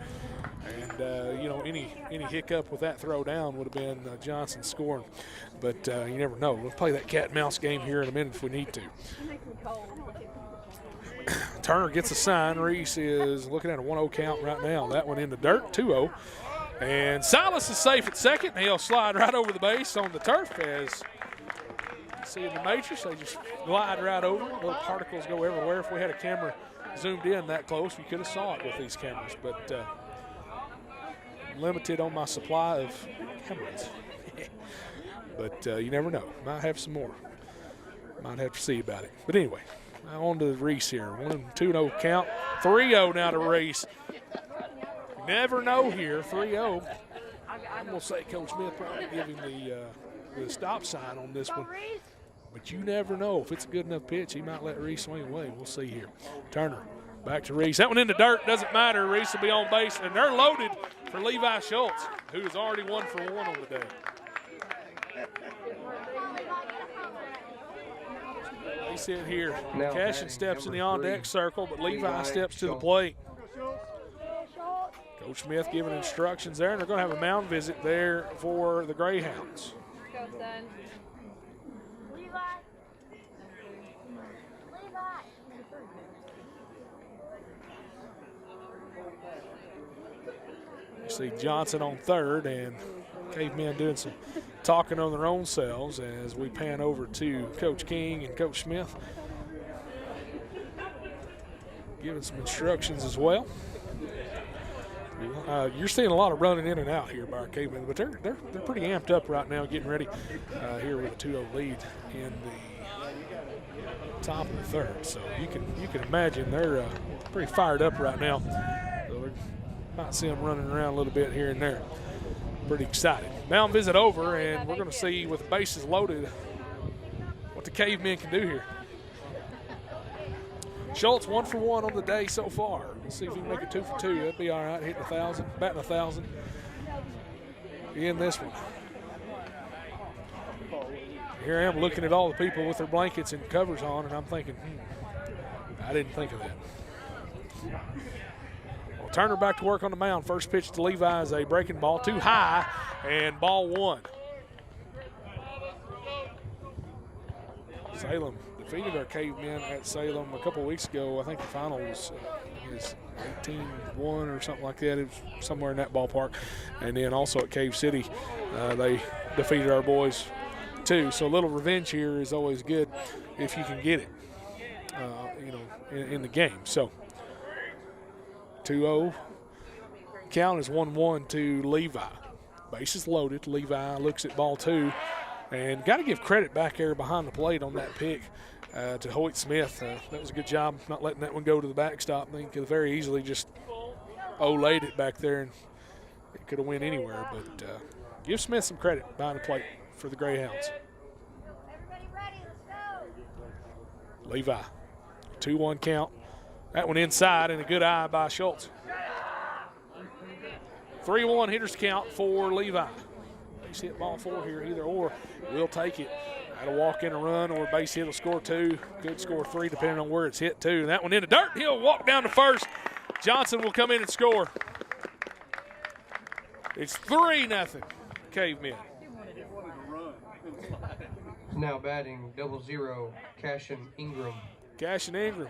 And, you know, any hiccup with that throw down would have been Johnson scoring. But you never know. We'll play that cat and mouse game here in a minute if we need to. Turner gets a sign. Reese is looking at a 1-0 count right now. That one in the dirt, 2-0. And Silas is safe at second. He'll slide right over the base on the turf as you see in the matrix. They just glide right over. Little particles go everywhere. If we had a camera zoomed in that close, we could have saw it with these cameras. But limited on my supply of cameras. But you never know. Might have some more. Might have to see about it. But anyway, on to Reese here. 1-2-0 count. 3-0 now to Reese. Never know here, 3-0. I'm going to say Coach Smith probably give him the stop sign on this one. But you never know. If it's a good enough pitch, he might let Reese swing away. We'll see here. Turner back to Reese. That one in the dirt. Doesn't matter. Reese will be on base. And they're loaded for Levi Schultz, who has already 1 for 1 on the day. They sit here. Cashin steps in the on-deck circle, but Levi steps to the plate. Coach Smith giving instructions there, and they're going to have a mound visit there for the Greyhounds. Go, son. Levi. You see Johnson on third, and Cavemen doing some talking on their own selves as we pan over to Coach King and Coach Smith, giving some instructions as well. You're seeing a lot of running in and out here by our Cavemen, but they're pretty amped up right now, getting ready here with a 2-0 lead in the top of the third. So you can imagine they're pretty fired up right now. So we might see them running around a little bit here and there. Pretty excited. Mound visit over, and we're going to see with the bases loaded what the Cavemen can do here. Schultz 1 for 1 on the day so far. Let's see if he can make it 2 for 2. That'd be all right. Hitting 1,000, batting 1,000 in this one. Here I am looking at all the people with their blankets and covers on, and I'm thinking, I didn't think of that. Well, Turner back to work on the mound. First pitch to Levi is a breaking ball, too high, and ball 1. Salem defeated our Cavemen at Salem a couple weeks ago. I think the final was 18-1 or something like that. It was somewhere in that ballpark. And then also at Cave City, they defeated our boys too. So a little revenge here is always good if you can get it, in the game. So 2-0. Count is 1-1 to Levi. Bases loaded. Levi looks at ball 2. And got to give credit back there behind the plate on that pick to Hoyt Smith. That was a good job not letting that one go to the backstop. They could have very easily just laid it back there, and it could have went anywhere. But give Smith some credit behind the plate for the Greyhounds. Everybody ready? Let's go. Levi, 2-1 count. That one inside, and a good eye by Schultz. 3-1 hitters count for Levi. Base hit ball 4 here, either or. We'll take it. That'll walk in a run, or base hit will score 2. Could score 3 depending on where it's hit too. And that one in the dirt. He'll walk down to first. Johnson will come in and score. It's 3-0 Cavemen. Now batting 00, Cashin Ingram. Cashin Ingram.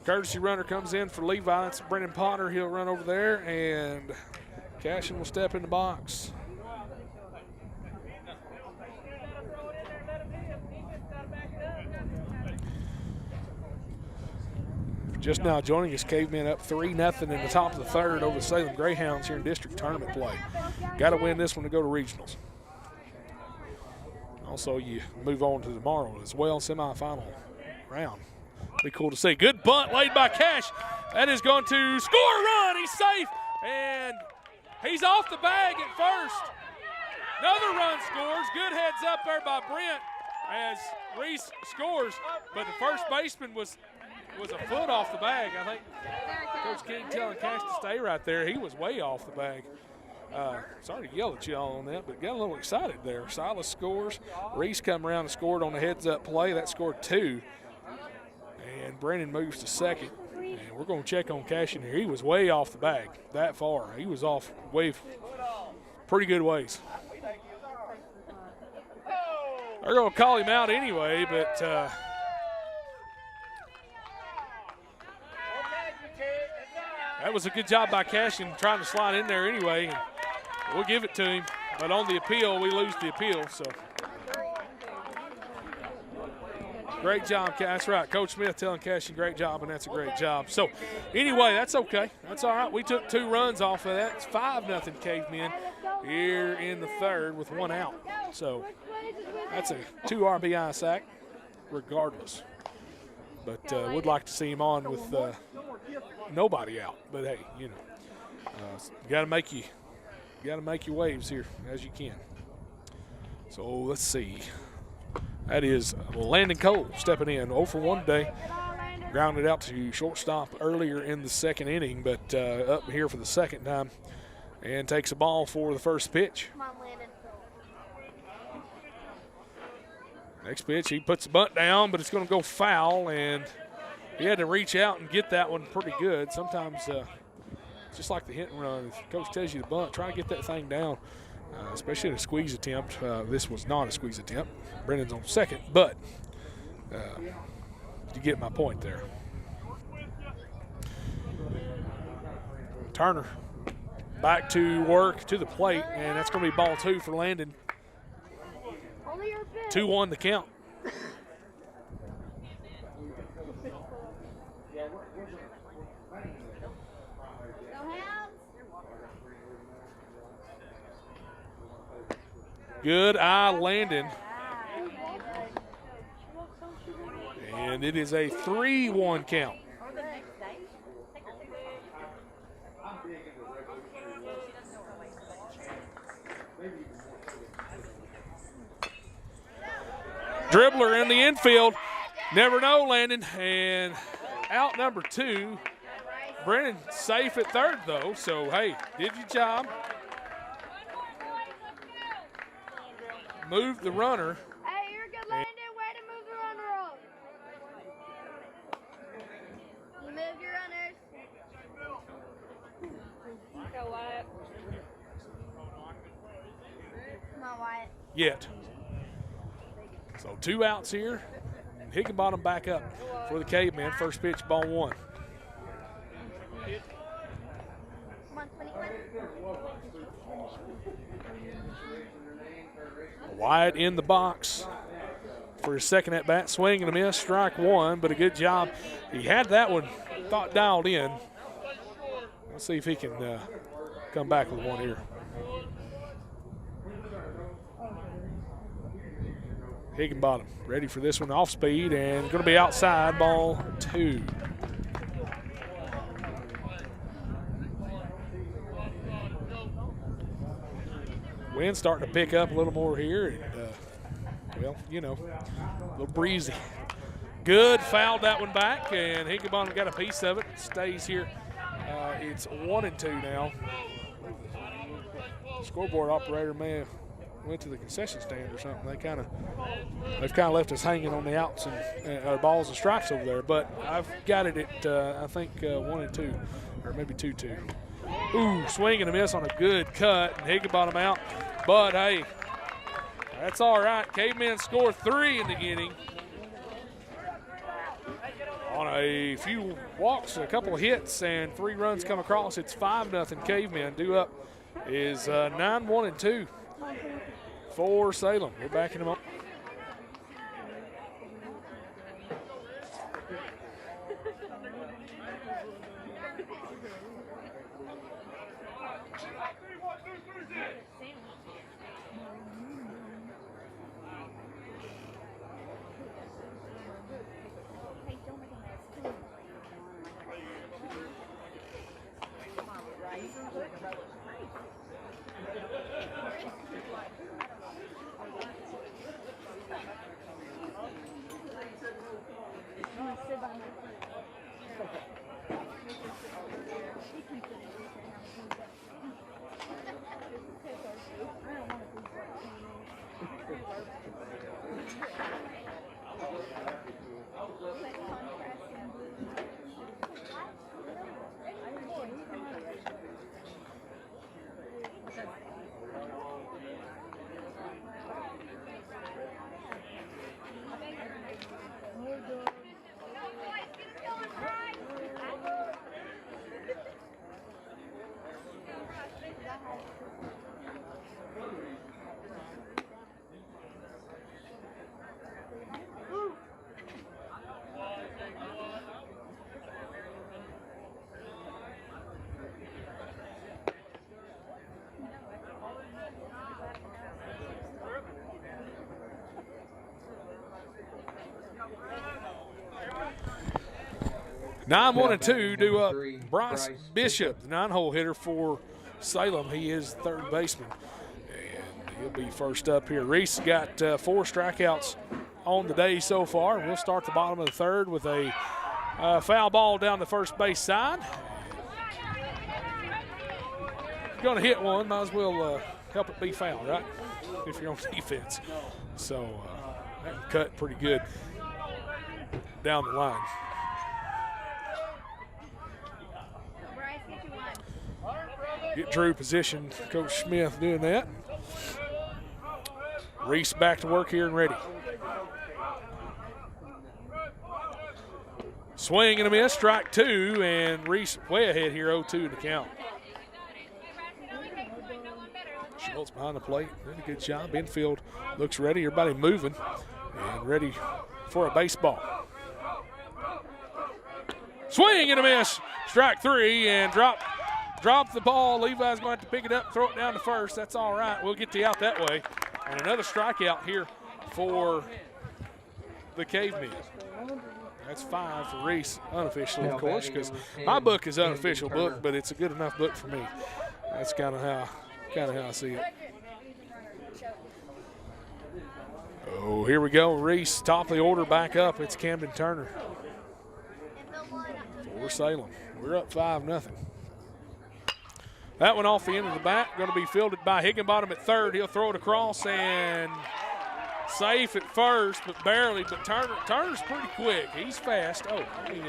Courtesy runner comes in for Levi. It's Brendan Potter. He'll run over there, and Cashin will step in the box. Just now joining us, Cavemen up 3-0 in the top of the third over the Salem Greyhounds here in district tournament play. Got to win this one to go to regionals. Also, you move on to tomorrow as well, semifinal round. Be cool to see. Good bunt laid by Cash. That is going to score a run. He's safe, and he's off the bag at first. Another run scores. Good heads up there by Brent as Reese scores, but the first baseman was a foot off the bag. I think Coach King telling Cash to stay right there. He was way off the bag. Sorry to yell at y'all on that, but got a little excited there. Silas scores. Reese come around and scored on the heads-up play. That scored 2. And Brennan moves to second. And we're going to check on Cash in here. He was way off the bag that far. He was off way pretty good ways. They're going to call him out anyway, but that was a good job by Cashin trying to slide in there anyway, and we'll give it to him. But on the appeal, we lose the appeal. So great job, that's right. Coach Smith telling Cashin great job, and that's a great job. So anyway, that's okay. That's all right. We took 2 runs off of that. It's 5-0 Cavemen here in the third with 1 out. So that's a 2 RBI sack regardless. But would like to see him on with nobody out. But hey, you got to make your waves here as you can. So let's see. That is Landon Cole stepping in. 0 for 1 today. Grounded out to shortstop earlier in the second inning, but up here for the second time, and takes a ball for the first pitch. Come on, Landon. Next pitch, he puts the bunt down, but it's going to go foul, and he had to reach out and get that one pretty good. Sometimes, just like the hit and run, if coach tells you to bunt, try to get that thing down, especially in a squeeze attempt. This was not a squeeze attempt. Brennan's on second, but you get my point there. Turner back to work to the plate, and that's going to be ball 2 for Landon. 2-1 the count. Good eye landing. And it is a 3-1 count. Dribbler in the infield. Never know, Landon. And out number 2. Brennan safe at third, though. So, hey, did your job. Move the runner. Hey, you're good, Landon. Way to move the runner up. Move your runners. Go, Wyatt. Come on, Wyatt. Yet. So 2 outs here. Higginbottom back up for the Cavemen. First pitch, ball 1. Come on, 21. Wyatt in the box for his second at bat. Swing and a miss, strike 1, but a good job. He had that one thought dialed in. Let's see if he can come back with one here. Higginbottom ready for this one, off speed, and going to be outside, ball 2. Wind starting to pick up a little more here, and well, you know, a little breezy. Good, fouled that one back, and Higginbottom got a piece of it. Stays here. It's 1-2 now. Scoreboard operator may have went to the concession stand or something. They've kind of left us hanging on the outs and balls and strikes over there. But I've got it at I think 1-2, or maybe 2-2. Ooh, swing and a miss on a good cut, and Higginbottom out. But hey, that's all right. Cavemen score 3 in the inning. On a few walks, a couple of hits, and 3 runs come across. It's 5-0 Cavemen. Due up is 9-1-2 for Salem. We're backing them up. Nine, 1-2 due up. Bryce Bishop, the 9-hole hitter for Salem. He is third baseman, and he'll be first up here. Reese got 4 strikeouts on the day so far. We'll start the bottom of the third with a foul ball down the first base side. If you're going to hit one, might as well help it be foul, right? If you're on defense. So that can cut pretty good down the line. Get Drew positioned. Coach Smith doing that. Reese back to work here and ready. Swing and a miss, strike 2, and Reese way ahead here, 0-2 to count. Schultz behind the plate, did a good job. Infield looks ready, everybody moving and ready for a baseball. Swing and a miss, strike 3, and drop Drop the ball. Levi's going to have to pick it up, throw it down to first. That's all right. We'll get the out that way. And another strikeout here for the Cavemen. That's 5 for Reese, unofficially, of course, because my book is unofficial book, but it's a good enough book for me. That's kind of how I see it. Oh, here we go. Reese, top of the order, back up. It's Camden Turner for Salem. We're up 5-0. That one off the end of the bat, going to be fielded by Higginbottom at third. He'll throw it across and safe at first, but barely. But Turner's pretty quick. He's fast. Oh, let me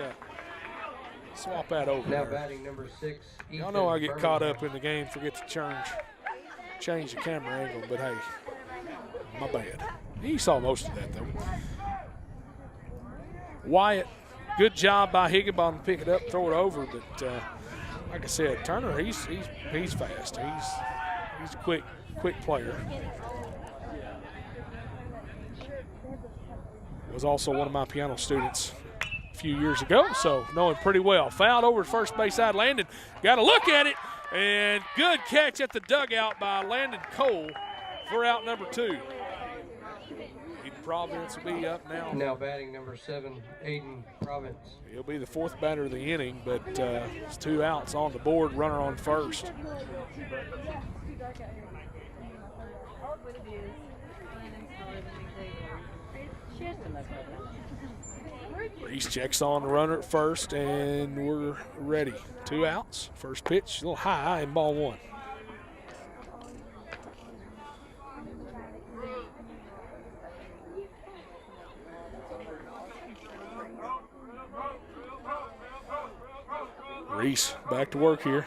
swap that over. Now there. batting number 6. Y'all know I get caught up in the game, forget to change the camera angle, but hey, my bad. He saw most of that, though. Wyatt, good job by Higginbottom to pick it up, throw it over, but like I said, Turner, he's fast. He's a quick player. Was also one of my piano students a few years ago, so know him pretty well. Fouled over at first base side. Landon got a look at it, and good catch at the dugout by Landon Cole for out number 2. Eden Providence will be up now. Now batting number 7, Aiden Providence. He'll be the 4th batter of the inning, but it's 2 outs on the board, runner on first. Reese checks on the runner at first, and we're ready. 2 outs. First pitch, a little high, and ball 1. Reese back to work here.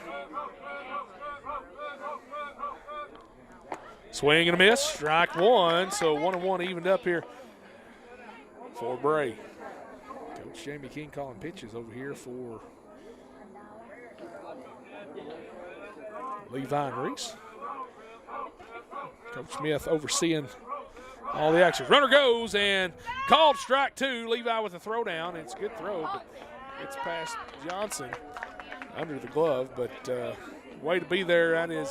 Swing and a miss, strike 1. So 1-1 evened up here for Bray. Coach Jamie King calling pitches over here for Levi and Reese. Coach Smith overseeing all the action. Runner goes and called strike 2. Levi with a throw down. It's a good throw, but it's past Johnson under the glove. But way to be there. That is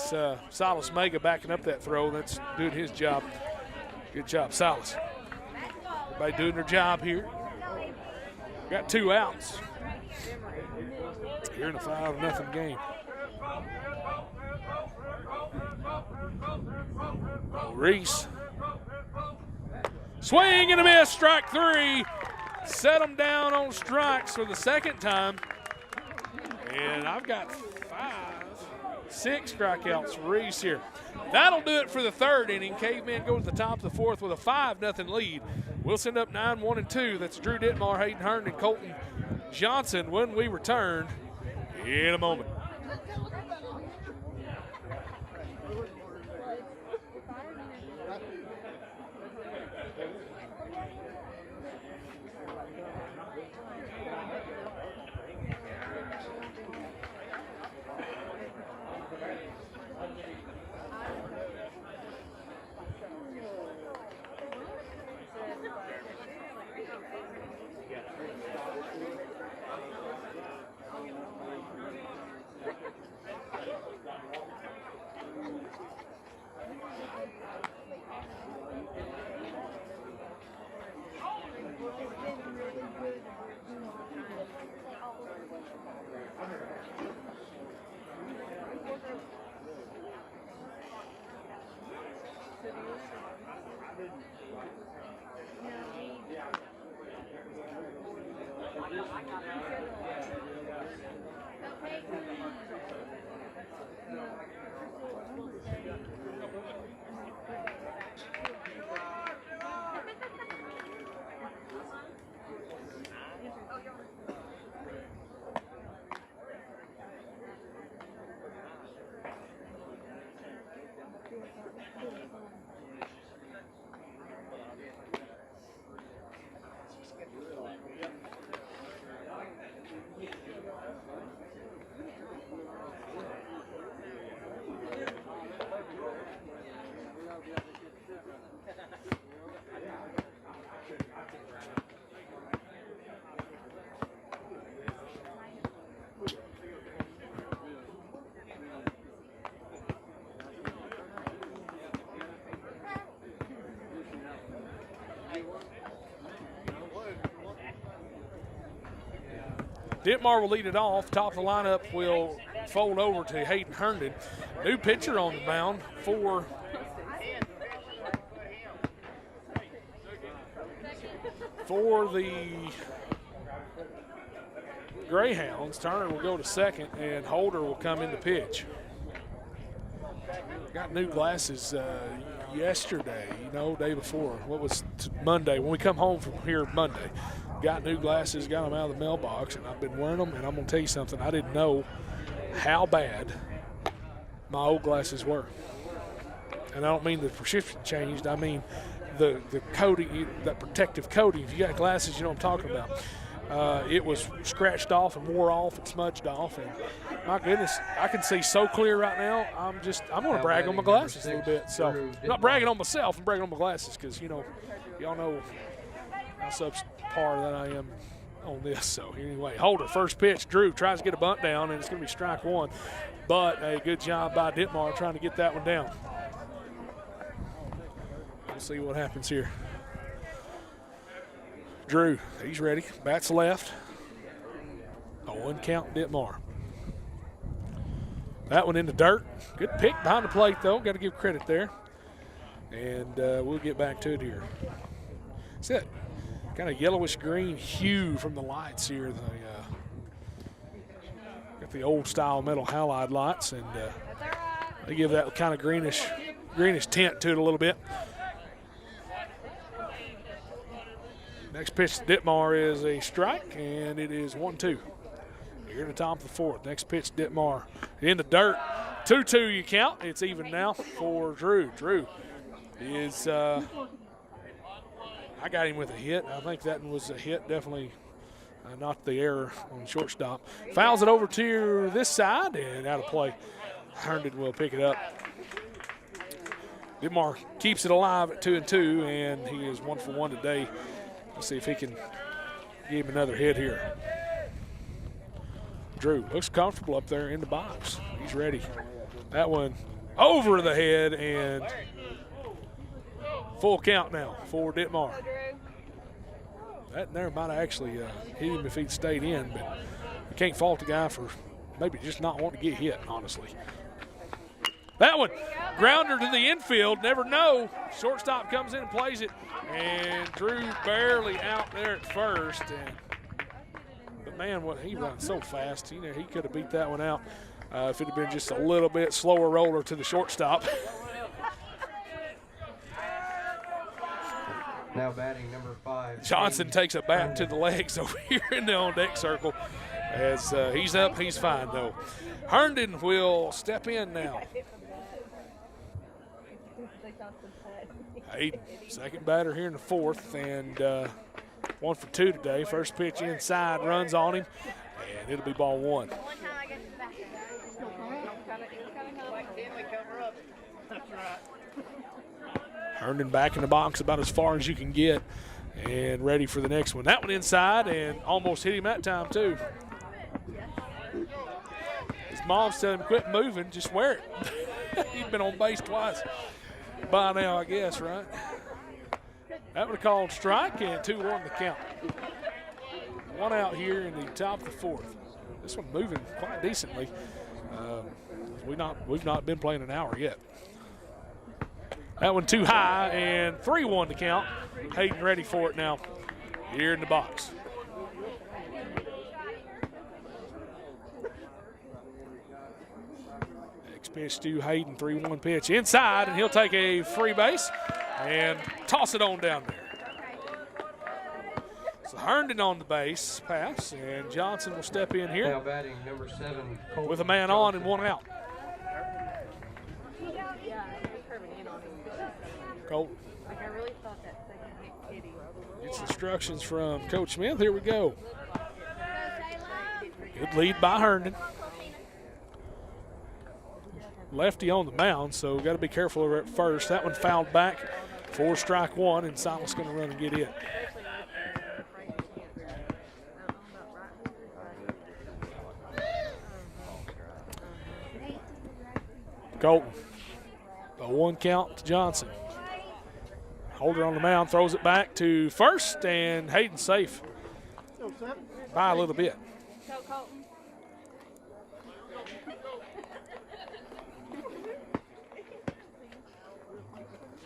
Silas Mega backing up that throw. That's doing his job. Good job, Silas. Everybody doing their job here. Got 2 outs here in a 5-0 game. Reese. Swing and a miss, strike 3. Set them down on strikes for the 2nd time. And I've got 6 strikeouts for Reese here. That'll do it for the 3rd inning. Cavemen go to the top of the 4th with a 5-0 lead. We'll send up 9-1-2. That's Drew Ditmar, Hayden Hearn, and Colton Johnson when we return in a moment. Ditmar will lead it off. Top of the lineup will fold over to Hayden Herndon. New pitcher on the mound for the Greyhounds. Turner will go to second, and Holder will come in to pitch. Got new glasses yesterday, day before. What was Monday? When we come home from here Monday. Got new glasses, got them out of the mailbox, and I've been wearing them, and I'm going to tell you something. I didn't know how bad my old glasses were. And I don't mean the prescription changed. I mean the coating, that protective coating. If you got glasses, you know what I'm talking about. It was scratched off and wore off and smudged off. And my goodness, I can see so clear right now. I'm going to brag on my glasses a little bit. So I'm not bragging on myself. I'm bragging on my glasses because, y'all know how subpar that I am on this. So anyway, Holder, first pitch. Drew tries to get a bunt down, and it's going to be strike one. But a good job by Ditmar trying to get that one down. We'll see what happens here. Drew, he's ready. Bats left. A 1 count, Ditmar. That one in the dirt. Good pick behind the plate, though. Got to give credit there. And we'll get back to it here. That's it. Kind of yellowish green hue from the lights here. Got the old style metal halide lights, and they give that kind of greenish tint to it a little bit. Next pitch to Ditmar is a strike, and it is 1-2. Here in the top of the fourth. Next pitch, Ditmar in the dirt. 2-2 you count. It's even now for Drew. Drew is, I got him with a hit. I think that one was a hit, definitely not the error on the shortstop. Fouls it over to this side and out of play. Herndon will pick it up. Ditmar keeps it alive at 2-2, and he is 1 for 1 today. Let's see if he can give him another hit here. Drew looks comfortable up there in the box. He's ready. That one over the head, and full count now for Ditmar. That there might have actually hit him if he'd stayed in, but you can't fault the guy for maybe just not wanting to get hit, honestly. That one, grounder to the infield, never know. Shortstop comes in and plays it, and Drew barely out there at first. But man, he runs so fast. He could have beat that one out if it had been just a little bit slower roller to the shortstop. Now batting number 5. Johnson takes a bat to the legs over here in the on-deck circle. As he's up, he's fine, though. Herndon will step in now. Hayden, second batter here in the fourth, and 1 for 2 today. First pitch inside, runs on him, and it'll be ball 1. Herndon back in the box about as far as you can get, and ready for the next one. That one inside, and almost hit him that time, too. His mom's telling him, quit moving, just wear it. He's been on base twice by now, I guess, right? That would have called strike, and 2-1 the count. 1 out here in the top of the fourth. This one moving quite decently. We've not been playing an hour yet. That one too high, and 3-1 to count. Hayden ready for it now here in the box. Next pitch to Hayden, 3-1 pitch inside, and he'll take a free base and toss it on down there. So Herndon on the base pass, and Johnson will step in here. Now batting number 7. With a man on and 1 out. Colton gets instructions from Coach Smith. Here we go. Good lead by Herndon. Lefty on the mound, so got to be careful over at first. That one fouled back for strike 1, and Silas going to run and get it. Colton, a 1 count to Johnson. Holder on the mound, throws it back to first, and Hayden safe by a little bit. Go, Colton.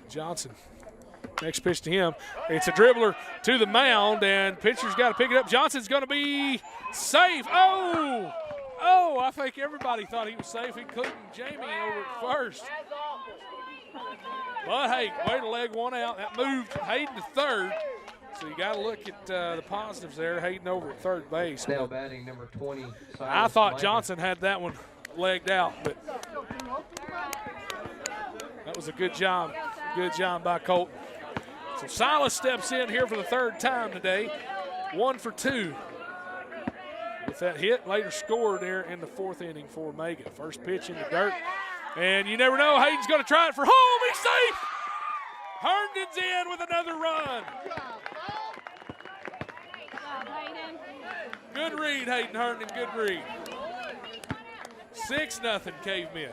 Johnson. Next pitch to him. It's a dribbler to the mound, and pitcher's got to pick it up. Johnson's going to be safe. Oh! Oh, I think everybody thought he was safe, including Jamie over at first. But, hey, way to leg one out. That moved Hayden to third. So you got to look at the positives there. Hayden over at third base. Now batting number 20. I thought Johnson had that one legged out, but that was a good job. Good job by Colt. So Silas steps in here for the third time today. 1 for 2. With that hit, later scored there in the fourth inning for Mega. First pitch in the dirt. And you never know, Hayden's going to try it for home. He's safe. Herndon's in with another run. Good read, Hayden Herndon, good read. 6-0 Cavemen.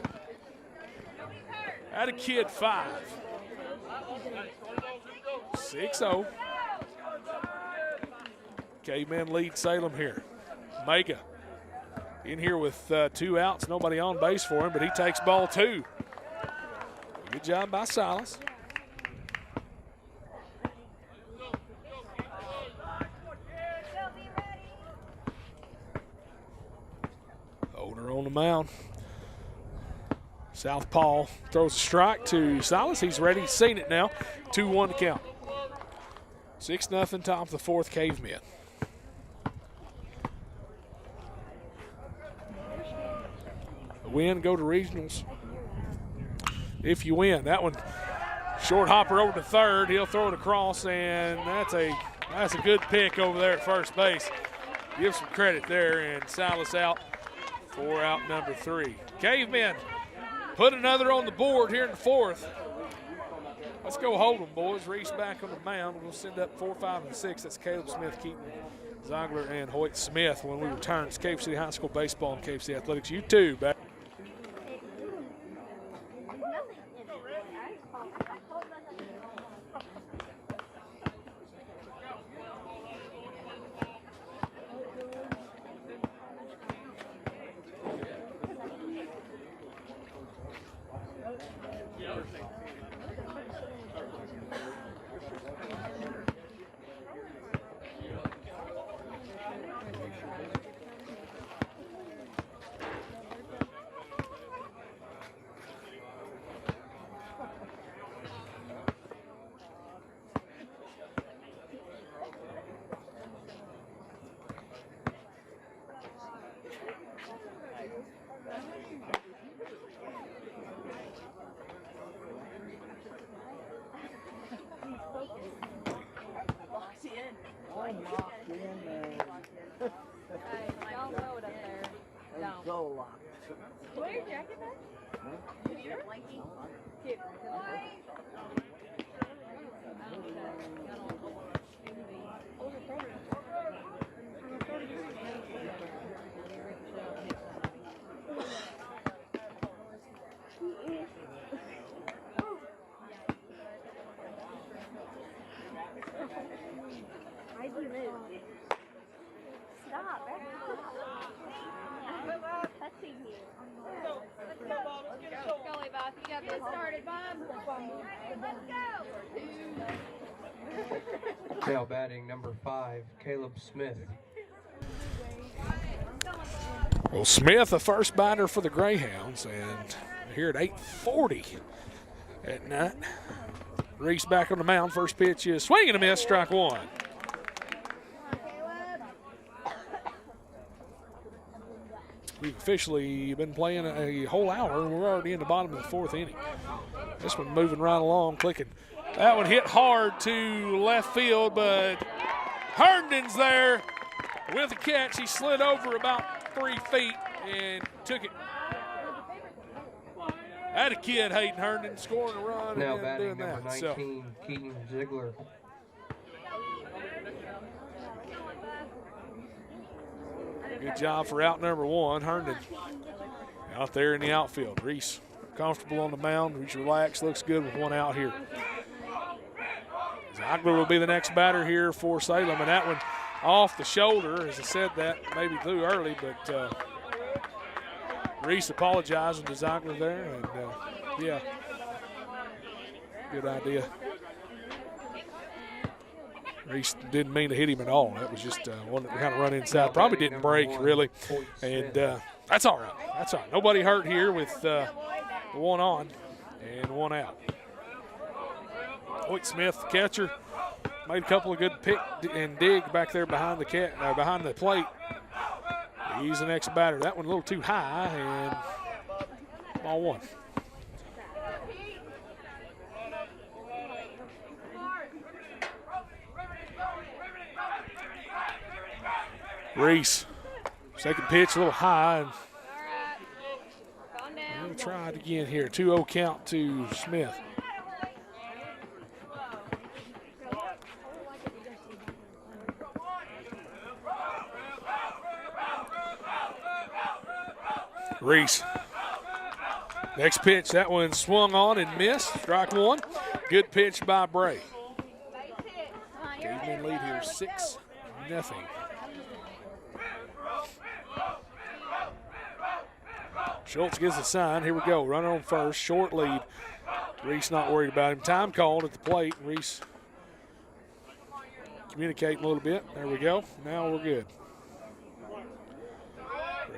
Had a kid 5. 6-0. Cavemen lead Salem here. Mega in here with 2 outs, nobody on base for him, but he takes ball 2. Good job by Silas. Holder on the mound. Southpaw throws a strike to Silas. He's ready. He's seen it now. 2-1 to count. 6-0 top of the fourth, Cavemen. Win, go to regionals. If you win, that one short hopper over to third. He'll throw it across, and that's a good pick over there at first base. Give some credit there, and Silas out for out number 3. Cavemen put another on the board here in the fourth. Let's go hold them, boys. Reese back on the mound. We'll send up 4, 5, and 6. That's Caleb Smith, Keaton Ziegler, and Hoyt Smith when we return. It's Cave City High School Baseball and Cave City Athletics. You too, back. Stop. Touching you. Let's go, Bob. You got this started, Bob. Let's go. Now batting number 5, Caleb Smith. Well, Smith, the first batter for the Greyhounds, and here at 8:40 at night. Reese back on the mound. First pitch is swing and a miss, strike 1. We've officially been playing a whole hour, and we're already in the bottom of the fourth inning. This one moving right along, clicking. That one hit hard to left field, but Herndon's there with a catch. He slid over about 3 feet and took it. Had a kid, Hayden Herndon, scoring a run Now and batting doing number that. 19, Keaton Ziegler. Good job for out number 1, Herndon. Out there in the outfield. Reese comfortable on the mound. Reese relaxed, looks good with 1 out here. Ziegler will be the next batter here for Salem, and that one off the shoulder. As I said that, maybe too early, but Reese apologizing to Zeigler there, and yeah, good idea. Reese didn't mean to hit him at all. That was just one that kind of run inside. Probably didn't break, really, and that's all right. That's all right. Nobody hurt here with one on and one out. Hoyt Smith, the catcher, made a couple of good pick and dig back there behind the plate. He's the next batter. That one a little too high, and ball one. Reese, second pitch a little high, and we'll try it again here. 2-0 count to Smith. Reese. Next pitch, that one swung on and missed. Strike one. Good pitch by Bray. Cavemen lead here 6-0. Schultz gives a sign. Here we go. Runner on first. Short lead. Reese not worried about him. Time called at the plate. Reese communicating a little bit. There we go. Now we're good.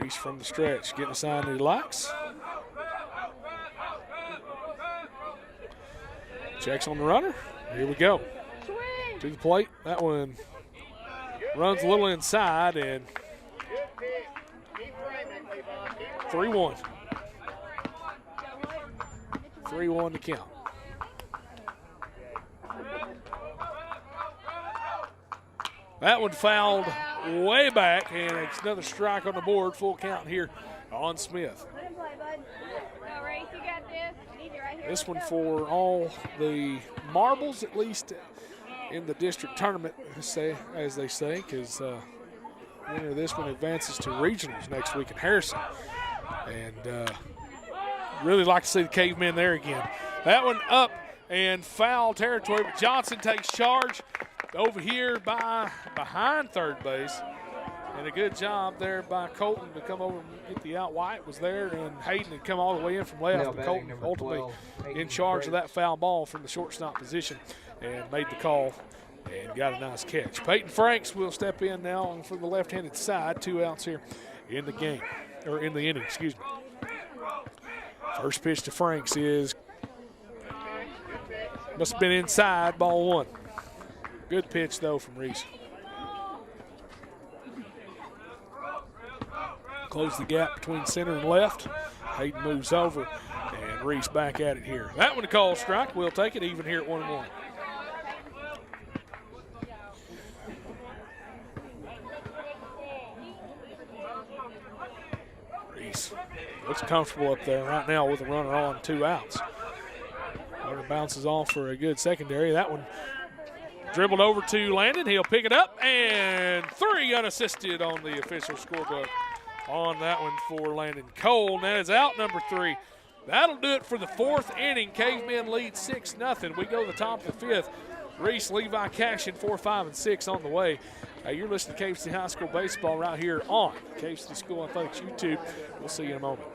Reese from the stretch, getting a sign that he likes. Checks on the runner. Here we go. To the plate. That one runs a little inside, and 3-1. 3-1 to count. That one fouled way back, and it's another strike on the board. Full count here on Smith. This one for all the marbles, at least in the district tournament, as they say, because winner of this one advances to regionals next week in Harrison. And really like to see the Cavemen there again. That one up and foul territory, but Johnson takes charge over here behind third base. And a good job there by Colton to come over and get the out. White was there, and Hayden had come all the way in from left. But Colton ultimately in charge of that foul ball from the shortstop position and made the call and got a nice catch. Peyton Franks will step in now from the left-handed side. 2 outs here in the game, or in the inning, excuse me. First pitch to Franks must have been inside, ball one. Good pitch, though, from Reese. Close the gap between center and left. Hayden moves over, and Reese back at it here. That one a call strike. We'll take it even here at 1-1. Reese looks comfortable up there right now with a runner on, 2 outs. Runner bounces off for a good secondary. That one dribbled over to Landon. He'll pick it up, and 3 unassisted on the official scorebook on that one for Landon Cole. That is out number 3. That'll do it for the 4th inning. Cavemen lead 6-0. We go to the top of the 5th. Reese, Levi, Cashin, 4, 5, and 6 on the way. You're listening to Cave City High School Baseball right here on Cave City School Athletics YouTube. We'll see you in a moment.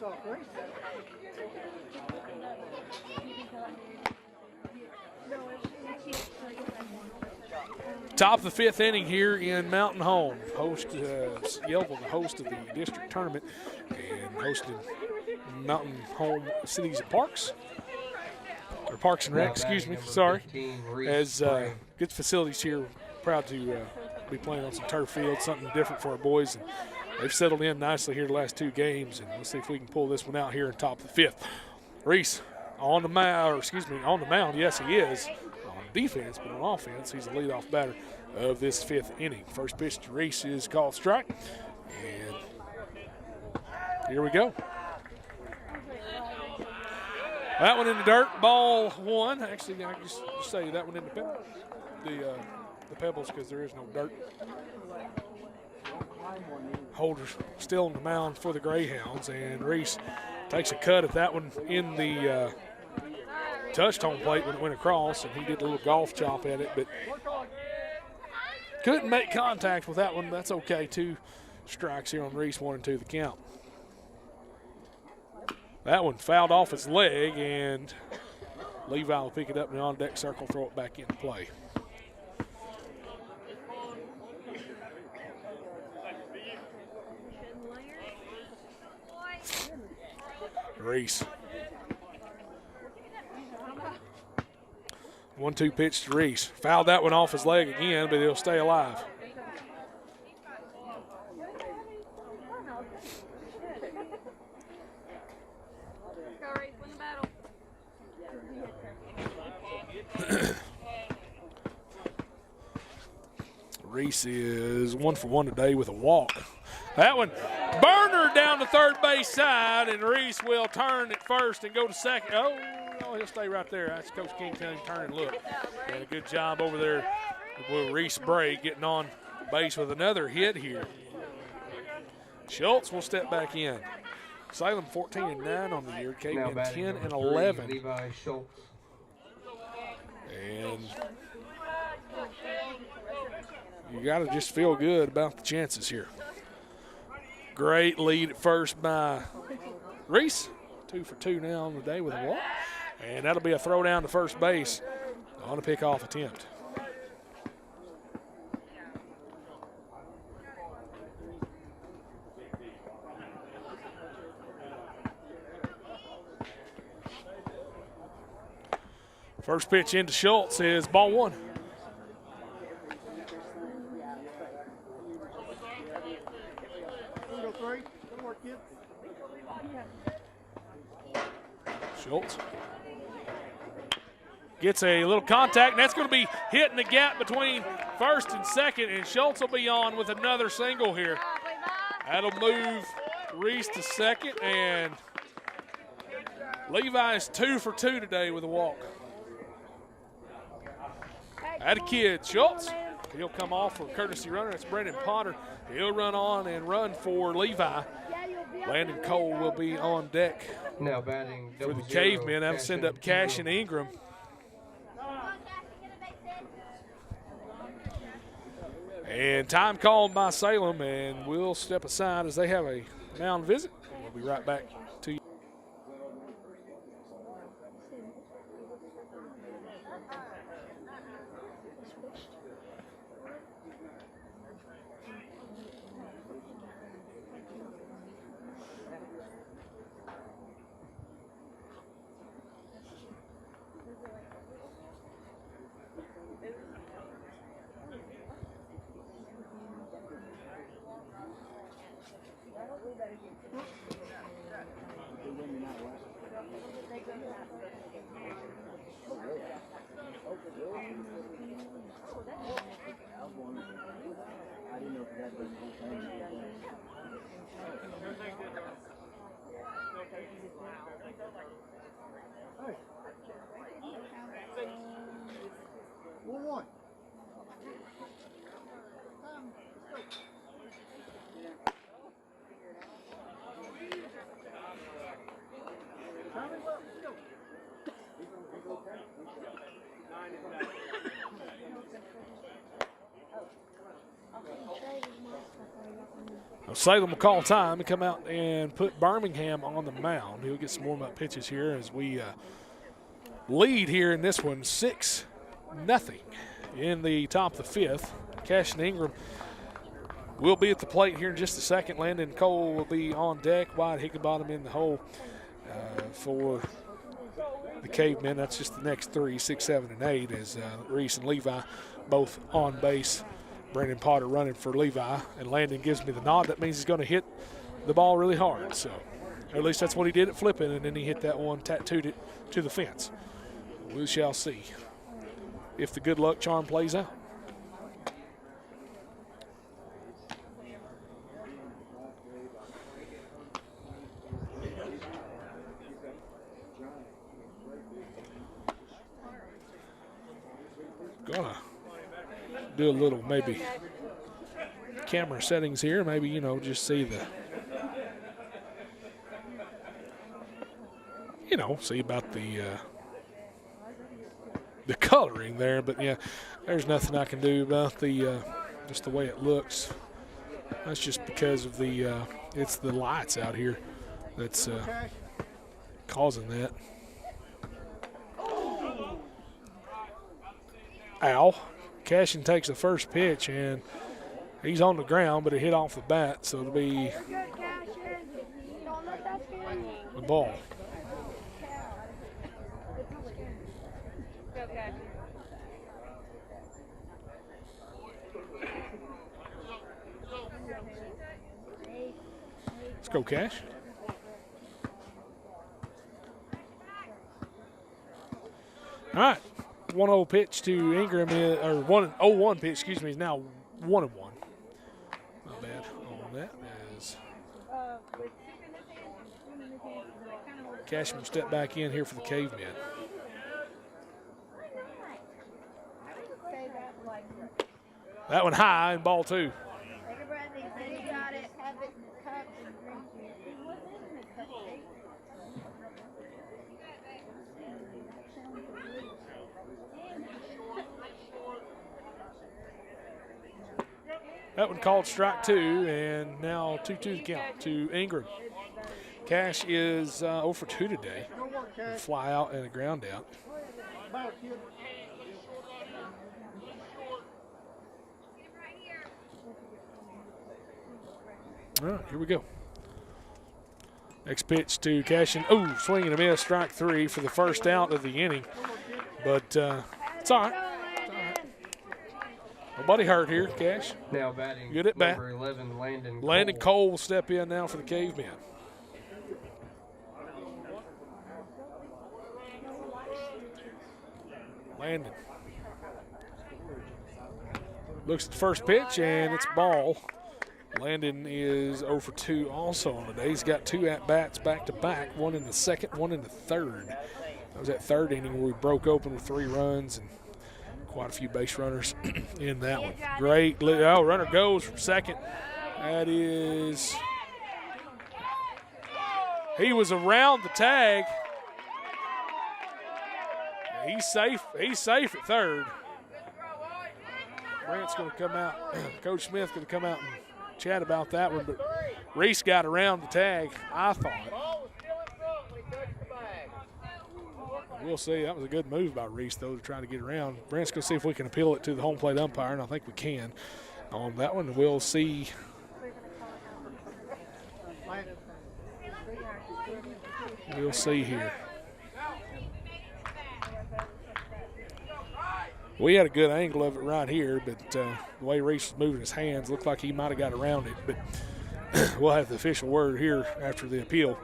saw Grace. Top of the fifth inning here in Mountain Home. Yellville, the host of the district tournament, and hosting Mountain Home Cities and Parks. Or Parks and Rec, excuse me, sorry. 15, As good facilities here, proud to be playing on some turf fields, something different for our boys. And they've settled in nicely here the last two games, and let's see if we can pull this one out here in top of the fifth. Reese on the mound, yes he is. Defense, but on offense, he's the leadoff batter of this fifth inning. First pitch to Reese is called strike, and here we go. That one in the dirt, ball one. Actually, I just say that one in the pebbles because there is no dirt. Holder's still on the mound for the Greyhounds, and Reese takes a cut at that one in the touched home plate when it went across, and he did a little golf chop at it, but couldn't make contact with that one. That's okay. 2 strikes here on Reese, 1 and 2 the count. That one fouled off his leg, and Levi will pick it up in the on-deck circle, throw it back into play. Reese. 1-2 pitch to Reese. Fouled that one off his leg again, but he'll stay alive. Reese is 1 for 1 today with a walk. That one, burner down the third base side, and Reese will turn at first and go to second. Oh, no, he'll stay right there. That's Coach King telling him to turn and look. And a good job over there with Reese Bray getting on base with another hit here. Schultz will step back in. Salem 14 and 9 on the year. Caveman 10 and 11. Levi Schultz. And you got to just feel good about the chances here. Great lead at first by Reese. 2 for 2 now on the day with a walk. And that'll be a throw down to first base on a pickoff attempt. First pitch into Schultz is ball 1. Schultz gets a little contact, and that's going to be hitting the gap between first and second, and Schultz will be on with another single here. That'll move Reese to second, and Levi is 2 for 2 today with a walk. At a kid, Schultz, he'll come off for a courtesy runner. That's Brendan Potter. He'll run on and run for Levi. Landon Cole will be on deck Now batting for the Cavemen. That'll send up Cash and Ingram. And time called by Salem, and we'll step aside as they have a mound visit. We'll be right back to you. Salem will call time and come out and put Birmingham on the mound. He'll get some warm-up pitches here as we lead here in this one 6-0 in the top of the fifth. Cash and Ingram will be at the plate here in just a second. Landon Cole will be on deck. Wyatt Higginbottom in the hole for the Cavemen. That's just the next 3, 6, 7, and 8 as Reese and Levi both on base. Brandon Potter running for Levi, and Landon gives me the nod. That means he's going to hit the ball really hard. So, or at least that's what he did at flipping, and then he hit that one, tattooed it to the fence. We shall see if the good luck charm plays out. Gonna do a little maybe camera settings here, maybe, you know, just see the, you know, see about the coloring there, but yeah, there's nothing I can do about the just the way it looks. That's just because of the it's the lights out here that's causing that. Ow. Cashin takes the first pitch, and he's on the ground, but it hit off the bat, so it'll be the ball. Let's go, Cash. All right. 1-0 pitch to Ingram, or 1-0-1 pitch, excuse me, is now 1-1. Not bad on that as Cashman step back in here for the Cavemen. That one high and ball 2. That one called strike 2, and now 2-2 the count to Ingram. Cash is 0 for 2 today. Fly out and a ground out. All right, here we go. Next pitch to Cashin. Oh, swing and a miss, strike 3 for the first out of the inning. But it's all right. Nobody hurt here, Cash. Now batting good at bat. Number 11, Landon Cole. Landon Cole will step in now for the Cavemen. Landon looks at the first pitch, and it's ball. Landon is 0 for 2 also on the day. He's got 2 at-bats back-to-back, one in the second, one in the third. That was that third inning where we broke open with 3 runs and quite a few base runners in that one. Great. Oh, runner goes from second. That is, he was around the tag. He's safe. He's safe at third. Brent's going to come out. Coach Smith going to come out and chat about that one, but Reese got around the tag, I thought. We'll see. That was a good move by Reese, though, to try to get around. Brent's going to see if we can appeal it to the home plate umpire, and I think we can on that one. We'll see. We'll see here. We had a good angle of it right here, but the way Reese was moving his hands looked like he might have got around it. But we'll have the official word here after the appeal.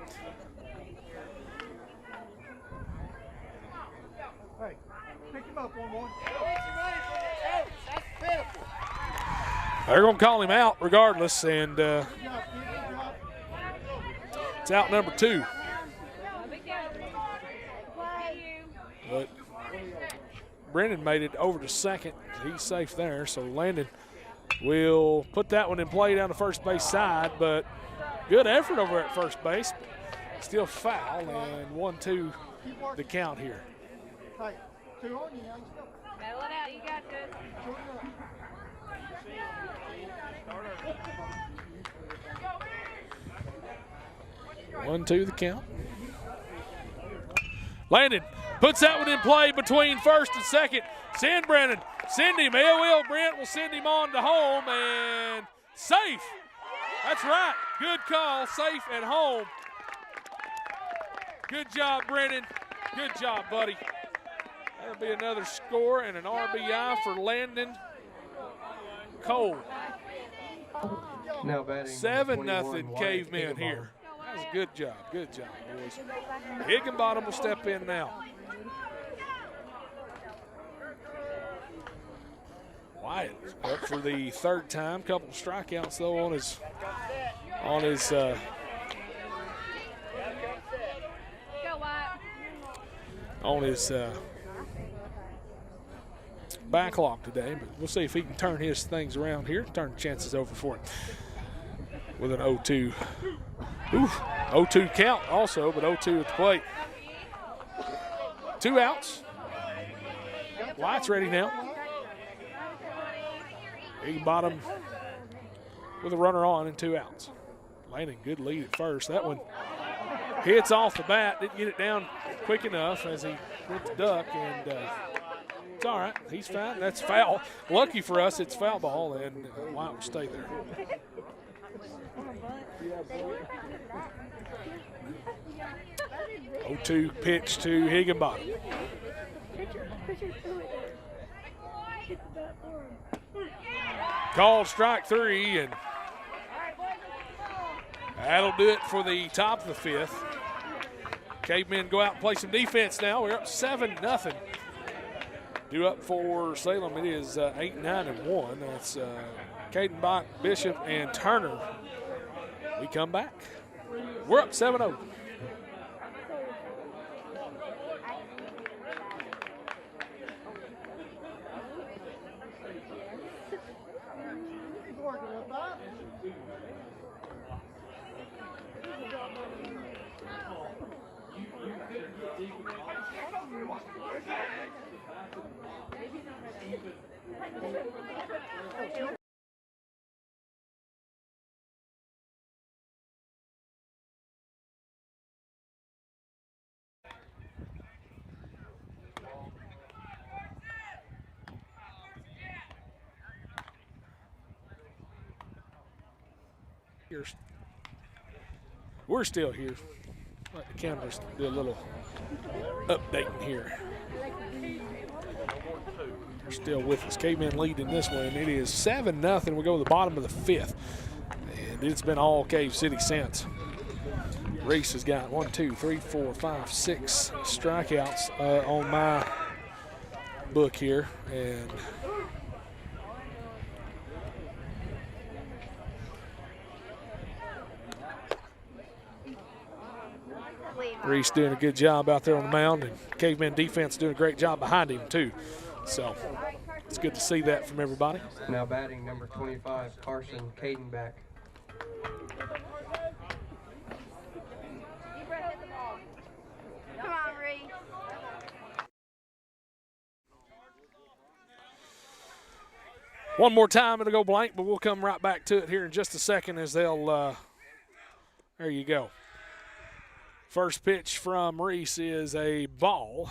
Hey, pick him up one more. They're going to call him out regardless, and it's out number 2. But Brennan made it over to second. He's safe there, so Landon will put that one in play down the first base side, but good effort over at first base. Still foul, and 1-2 the count here. Hey, 2 on you now. Battle it out. You got this. 1-2 the count. Landon puts that one in play between first and second. Send Brennan. Send him. Will. Brent will send him on to home and safe. That's right. Good call. Safe at home. Good job, Brennan. Good job, buddy. That'll be another score and an RBI for Landon Cole. Now batting 7-0 Cavemen here. That was a good job. Good job, boys. Higginbottom will step in now. Wyatt up for the third time. Couple strikeouts though on his backlog today, but we'll see if he can turn his things around here, turn the chances over for it with an 0-2. 0-2 count also, but 0-2 at the plate. 2 outs. Wyatt's ready now. Higginbottom with a runner on and 2 outs. Landon, good lead at first. That one hits off the bat, didn't get it down quick enough as he went to duck, and it's all right. He's fine. That's foul. Lucky for us, it's foul ball, and Wyatt will stay there. 0-2 pitch to Higginbottom. Called strike 3, and that'll do it for the top of the 5th. Cavemen go out and play some defense now. We're up 7-0. Due up for Salem, it is 8-9-1. That's Caden Bach, Bishop, and Turner. We come back. We're up 7-0. We're still here. Let the cameras do a little updating here. They're still with us. Cavemen leading this one. It is 7-0. We go to the bottom of the 5th. And it's been all Cave City since. Reese has got 1, 2, 3, 4, 5, 6 strikeouts on my book here. And Reese doing a good job out there on the mound, and Caveman defense doing a great job behind him too. So it's good to see that from everybody. Now batting number 25, Carson Cadenback. Come on, Reese. One more time, it'll go blank, but we'll come right back to it here in just a second as they'll, there you go. First pitch from Reese is a ball,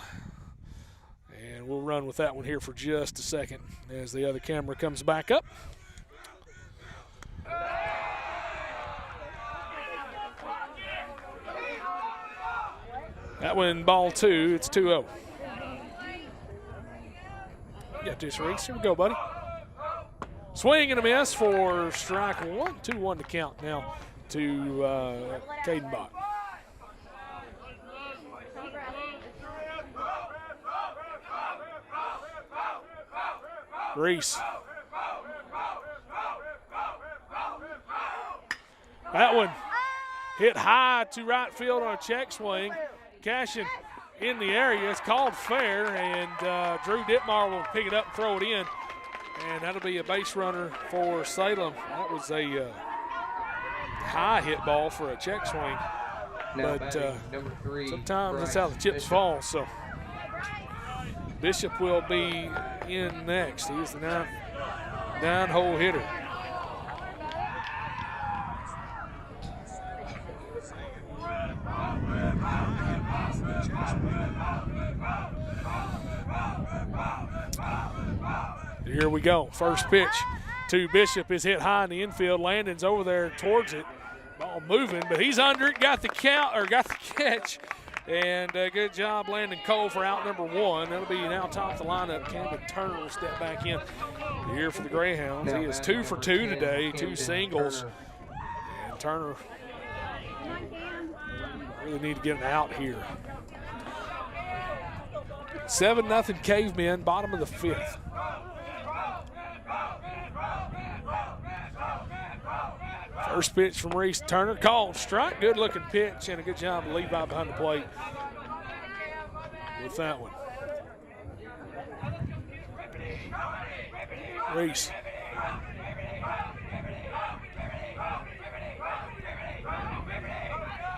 and we'll run with that one here for just a second as the other camera comes back up. That one, ball 2, it's 2-0. You got this, Reese. Here we go, buddy. Swing and a miss for strike 1. 2-1 to count now to Caden Bach. Reese. That one hit high to right field on a check swing. Cashin in the area. It's called fair, and Drew Dittmar will pick it up and throw it in. And that'll be a base runner for Salem. That was a high hit ball for a check swing. Now but number 3, sometimes that's how the chips fall. So Bishop will be in next. He's the 9-hole hitter. Here we go. First pitch to Bishop is hit high in the infield. Landon's over there towards it. Ball moving, but he's under it. Got the catch. And good job, Landon Cole, for out number 1. That'll be now top of the lineup. Camden Turner will step back in here for the Greyhounds. He is 2 for 2 today, 2 singles. And Turner really need to get an out here. 7-0 Cavemen, bottom of the 5th. First pitch from Reese Turner, called strike. Good looking pitch and a good job of Levi behind the plate with that one. Reese.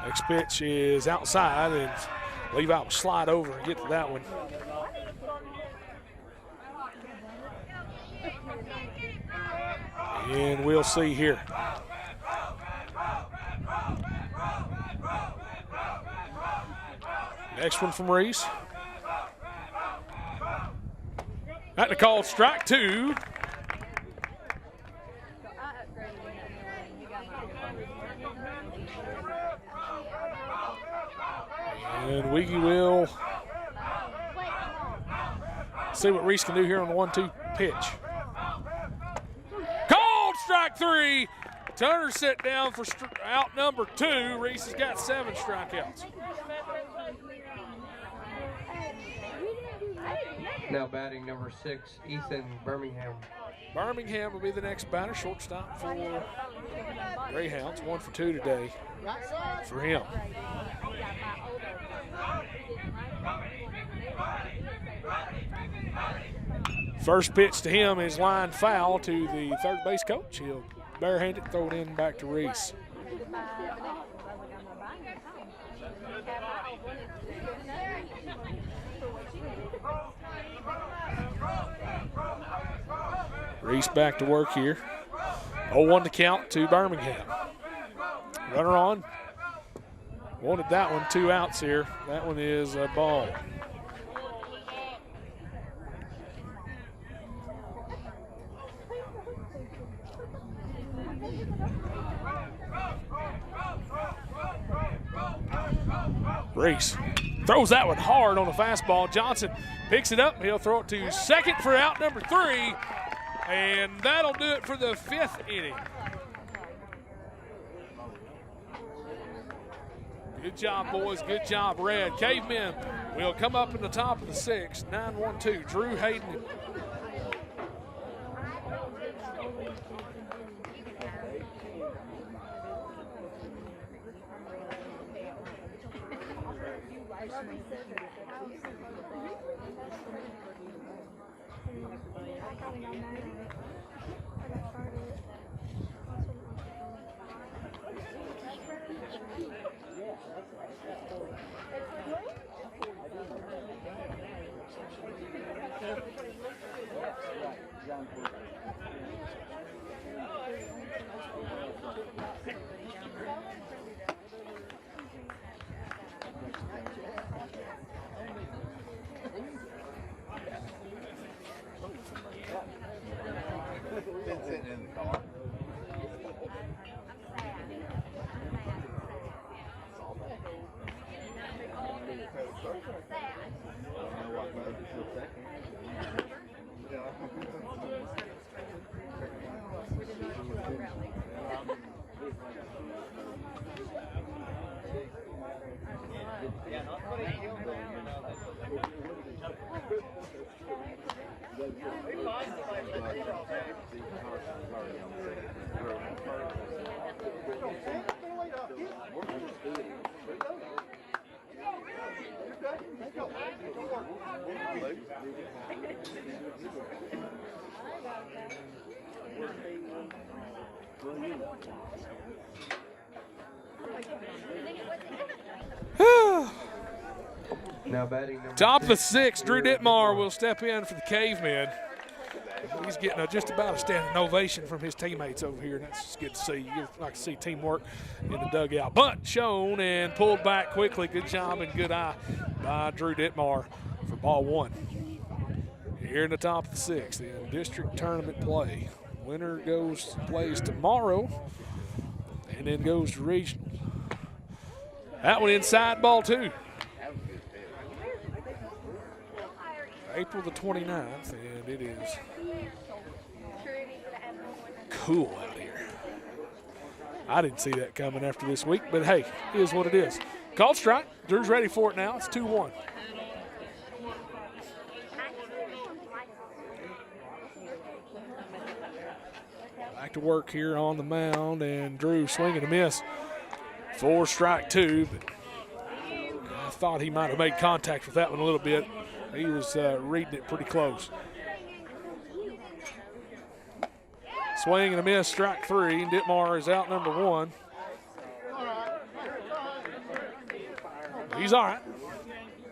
Next pitch is outside, and Levi will slide over and get to that one. And we'll see here. Next one from Reese. That's a called strike 2. And Wiggy will see what Reese can do here on the 1-2 pitch. Called strike 3. Turner set down for out number 2. Reese has got 7 strikeouts. Now batting number 6, Ethan Birmingham. Birmingham will be the next batter, shortstop for Greyhounds. 1 for 2 today for him. First pitch to him is line foul to the third base coach. He'll barehand it, throw it in back to Reese. Reese back to work here. 0-1 to count to Birmingham. Runner on. Wanted that one, 2 outs here. That one is a ball. Reese throws that one hard on a fastball. Johnson picks it up. He'll throw it to second for out number 3. And that'll do it for the 5th inning. Good job, boys. Good job, Red. Cavemen will come up in the top of the 6th. 9-1-2. Drew Hayden. Been sitting in the car. Now batting number Top of the 6, 6th, Drew Ditmar will step in for the Cavemen. He's getting just about a standing ovation from his teammates over here, and that's just good to see. You like to see teamwork in the dugout. Bunt shown and pulled back quickly. Good job and good eye by Drew Ditmar for ball 1. here in the top of the 6th in district tournament play. Winner plays tomorrow and then goes to region. That one inside, ball 2. April the 29th, and it is cool out here. I didn't see that coming after this week, but hey, it is what it is. Called strike. Drew's ready for it now. It's 2-1. Back to work here on the mound, and Drew swinging a miss for strike 2. But I thought he might have made contact with that one a little bit. He was reading it pretty close. Swing and a miss, strike 3. And Ditmar is out number 1. He's all right.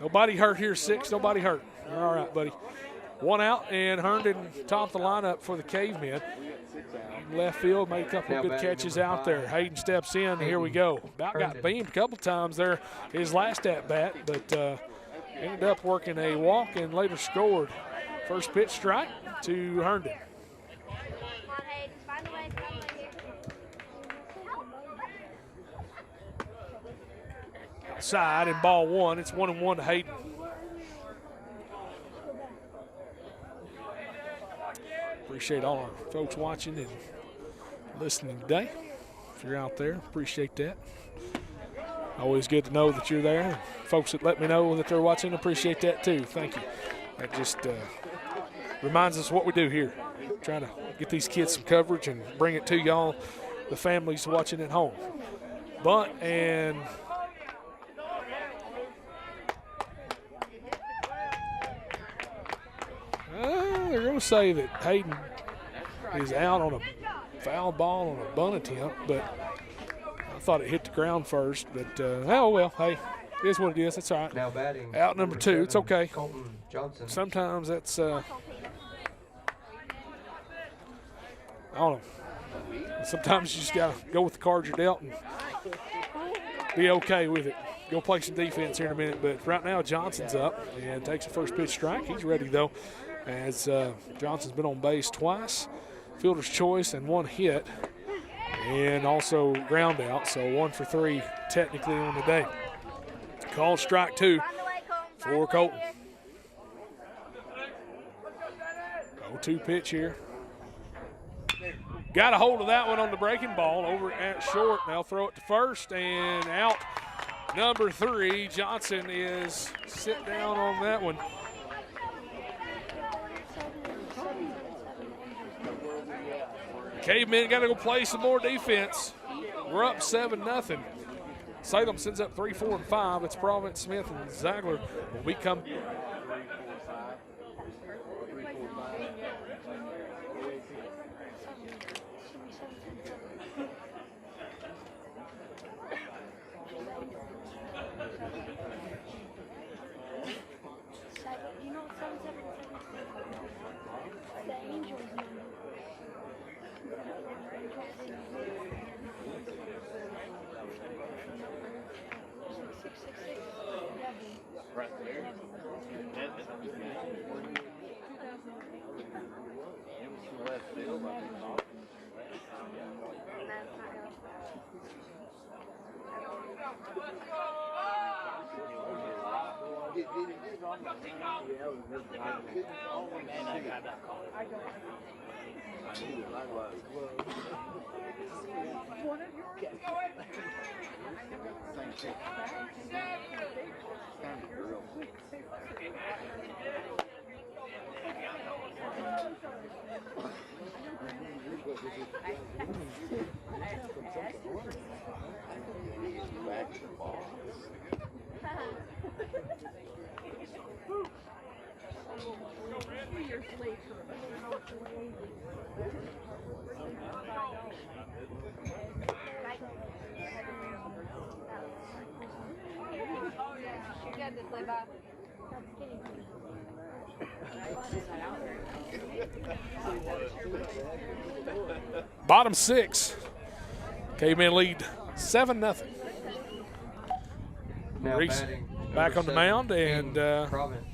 Nobody hurt here, 6. Nobody hurt. All right, buddy. 1 out, and Herndon topped the lineup for the Cavemen. Left field, made a couple of good catches out there. Hayden steps in. Here we go. About got beamed a couple times there his last at-bat, but ended up working a walk and later scored. First pitch strike to Herndon. Outside and ball 1. It's 1-1 to Hayden. Appreciate all our folks watching and listening today. If you're out there, appreciate that. Always good to know that you're there. And folks that let me know that they're watching, appreciate that too. Thank you. That just reminds us what we do here. Trying to get these kids some coverage and bring it to y'all, the families watching at home. Bunt and they're going to say that Hayden is out on a foul ball on a bunt attempt, but I thought it hit the ground first. But, oh, well, hey, it is what it is. That's all right. Now batting. Out number 2. It's okay. Colton Johnson. Sometimes that's, I don't know. Sometimes you just got to go with the cards you're dealt and be okay with it. Go play some defense here in a minute. But right now, Johnson's up and takes a first pitch strike. He's ready, though, as Johnson's been on base twice. Fielder's choice and 1 hit, and also ground out, so 1 for 3 technically on the day. Called strike 2 for Colton. 0-2 pitch here. Got a hold of that one on the breaking ball over at short. They'll throw it to first and out. Number 3, Johnson is sit down on that one. Cavemen got to go play some more defense. We're up 7-0. Salem sends up 3, 4, and 5. It's Providence, Smith, and Ziegler when we come. Bottom 6. Cavemen lead 7-0. Now Reese batting. back on the mound, and Providence.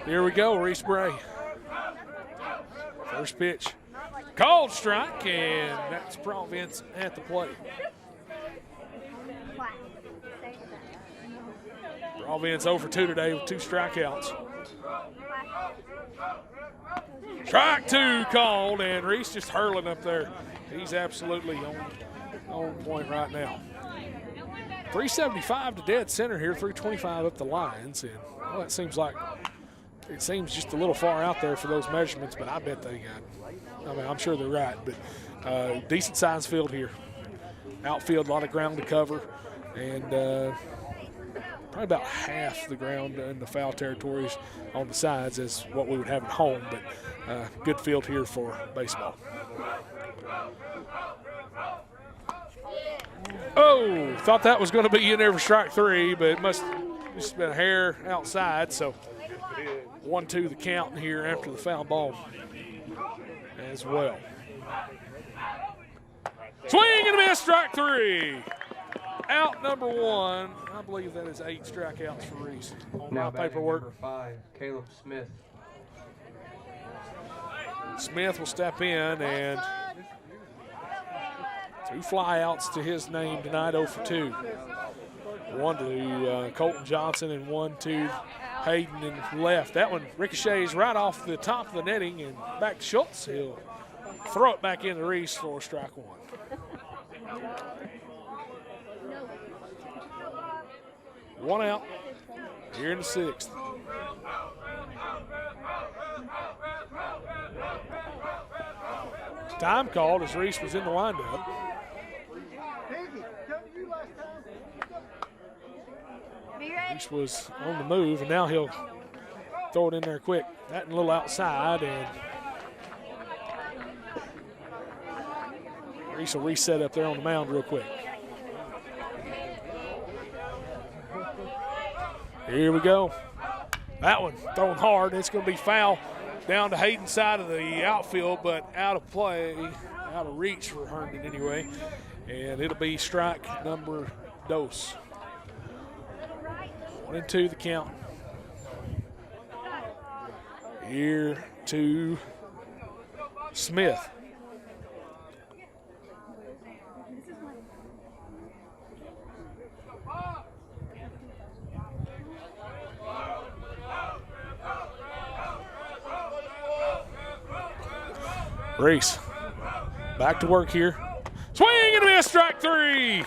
Here we go, Reese Bray. First pitch. Called strike, and that's Providence at the plate. Providence 0 for 2 today with 2 strikeouts. Strike 2 called, and Reese just hurling up there. He's absolutely on point right now. 375 to dead center here, 325 up the lines, and well, it seems just a little far out there for those measurements, but I bet they got. I mean, I'm sure they're right, but decent sized field here. Outfield, a lot of ground to cover, and probably about half the ground in the foul territories on the sides is what we would have at home, but good field here for baseball. Oh, thought that was going to be in there for strike 3, but it must have just been a hair outside, so 1-2 the count here after the foul ball as well. Swing and a miss, strike 3. Out number 1. I believe that is 8 strikeouts for Reese on Now my paperwork. Number 5, Caleb Smith. Smith will step in, and 2 flyouts to his name tonight, 0 for 2. 1 to Colton Johnson and 1 to Hayden and left. That one ricochets right off the top of the netting and back to Schultz. He'll throw it back into Reese for strike 1. One out here in the 6th. Time called as Reese was in the windup. Reese was on the move, and now he'll throw it in there quick. That and a little outside, and Reese will reset up there on the mound real quick. Here we go. That one thrown hard. It's going to be foul down to Hayden's side of the outfield, but out of play, out of reach for Herndon anyway. And it'll be strike number dos. 1-2 the count. Here to Smith. Reese, back to work here. Swing and a miss, strike 3.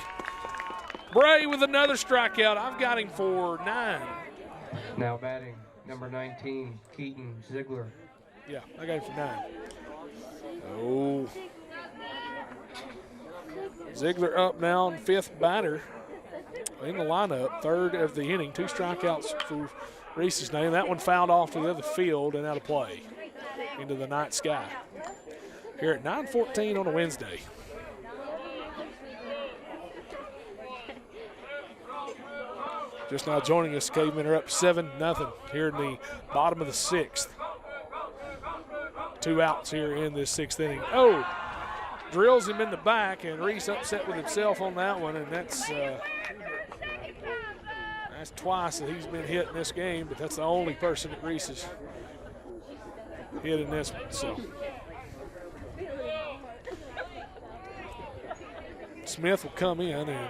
Bray with another strikeout. I've got him for 9. Now batting, number 19, Keaton Ziegler. Yeah, I got him for 9. Oh. Ziegler up now on 5th batter in the lineup, 3rd of the inning. 2 strikeouts for Reese's name. That one fouled off to the other field and out of play into the night sky. Here at 9:14 on a Wednesday. Just now joining us, Cavemen are up 7-0 here in the bottom of the 6th. 2 outs here in this 6th inning. Oh, drills him in the back, and Reese upset with himself on that one, and that's twice that he's been hit in this game, but that's the only person that Reese has hit in this one. So Smith will come in, and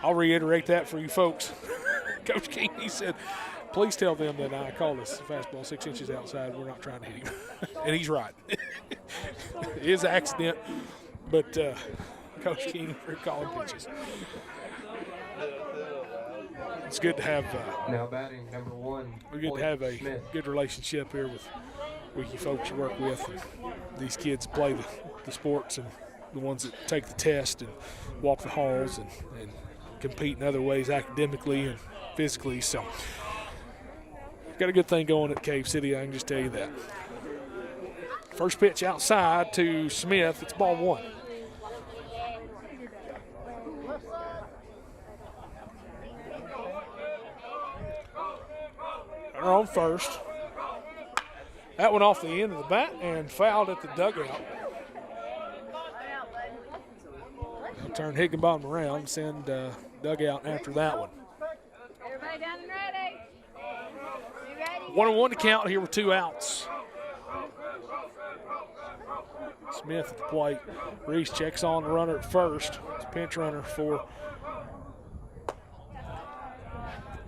I'll reiterate that for you folks. Coach King, he said, please tell them that I called this fastball 6 inches outside. We're not trying to hit him. And he's right. It is an accident, but Coach King for calling pitches. It's good to have now batting, number 1. We're good to have a good relationship here with you folks you work with. And these kids play the sports, and the ones that take the test and walk the halls and compete in other ways academically and physically. So got a good thing going at Cave City, I can just tell you that. First pitch outside to Smith. It's ball 1. Runner on first. That went off the end of the bat and fouled at the dugout. They'll turn Higginbottom around and send dugout after that one. Everybody down and ready. You ready? 1-1 to count here with 2 outs. Smith at the plate. Reese checks on the runner at first. It's a pinch runner for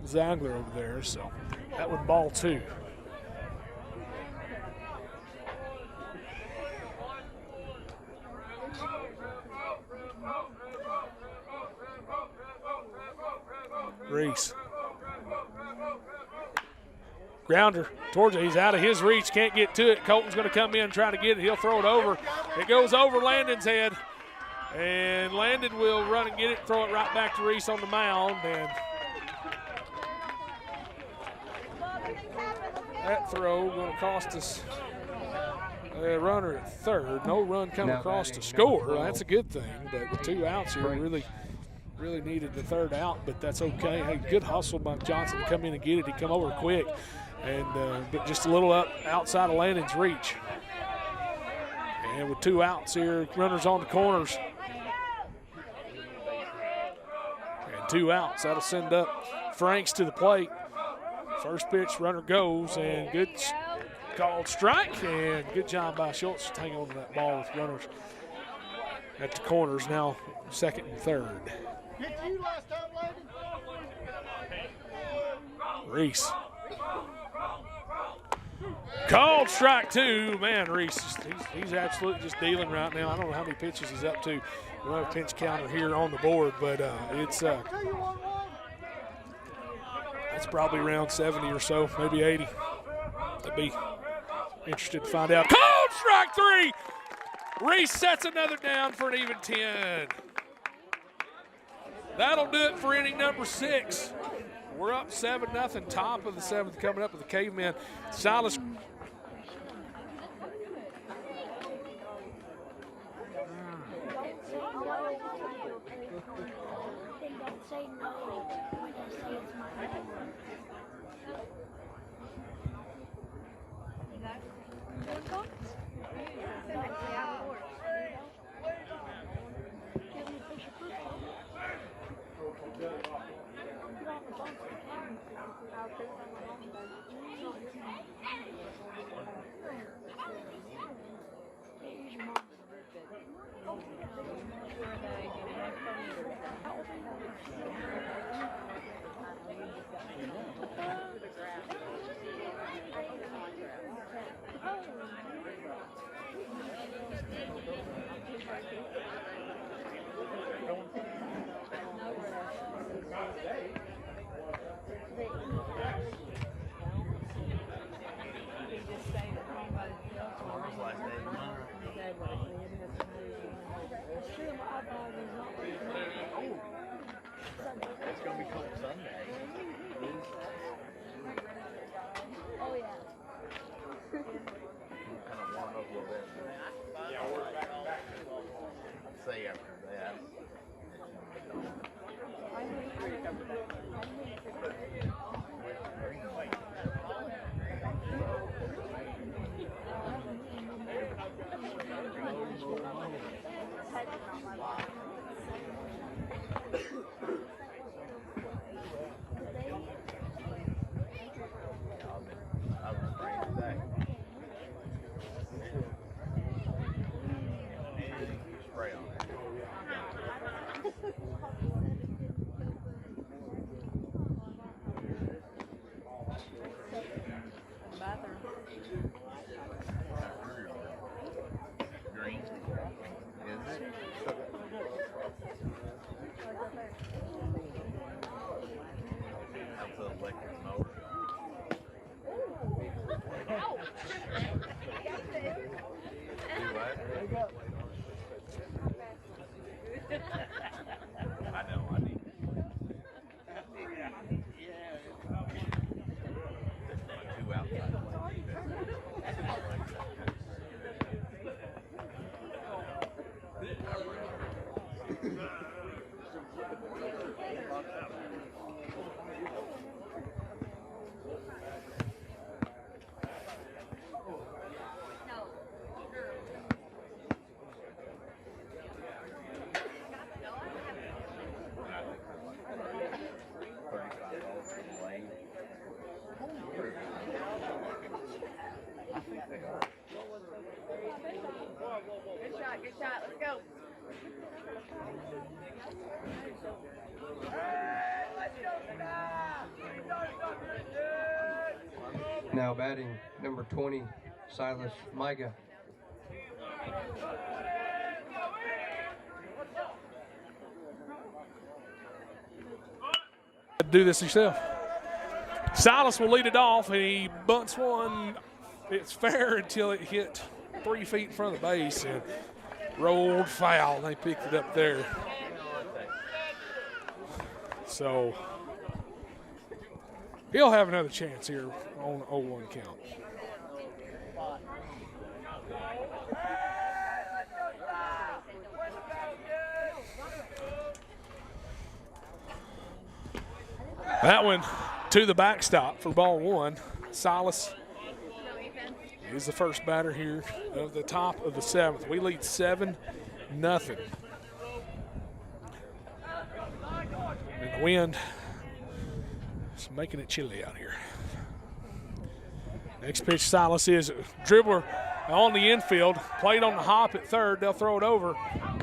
Zangler over there, so that one ball 2. Reese. Grounder towards it. He's out of his reach. Can't get to it. Colton's going to come in and try to get it. He'll throw it over. It goes over Landon's head. And Landon will run and get it, throw it right back to Reese on the mound. And that throw going to cost us a runner at third. No run coming across to score. That's a good thing. But with 2 outs here, really needed the third out, but that's okay. Hey, good hustle by Johnson to come in and get it. He come over quick, and but just a little up outside of Landon's reach. And with 2 outs here, runners on the corners. And 2 outs. That'll send up Franks to the plate. First pitch, runner goes, and good called strike, and good job by Schultz to hang on to that ball with runners at the corners. Now second and third. Reese. Called strike 2. Man, Reese, he's absolutely just dealing right now. I don't know how many pitches he's up to. We don't have a pinch counter here on the board, but it's probably around 70 or so, maybe 80. I'd be interested to find out. Called strike 3. Reese sets another down for an even 10. That'll do it for inning number 6. We're up 7-0, top of the 7th, coming up with the Cavemen. Silas. Good shot. Let's go. Now batting, number 20, Silas Miga. Do this yourself. Silas will lead it off, and he bunts one. It's fair until it hit 3 feet in front of the base and rolled foul. They picked it up there. So he'll have another chance here on the 0-1 count. That one to the backstop for ball one. Silas is the first batter here of the top of the 7th. We lead 7-0. And the wind is making it chilly out here. Next pitch, Silas is a dribbler on the infield. Played on the hop at third. They'll throw it over.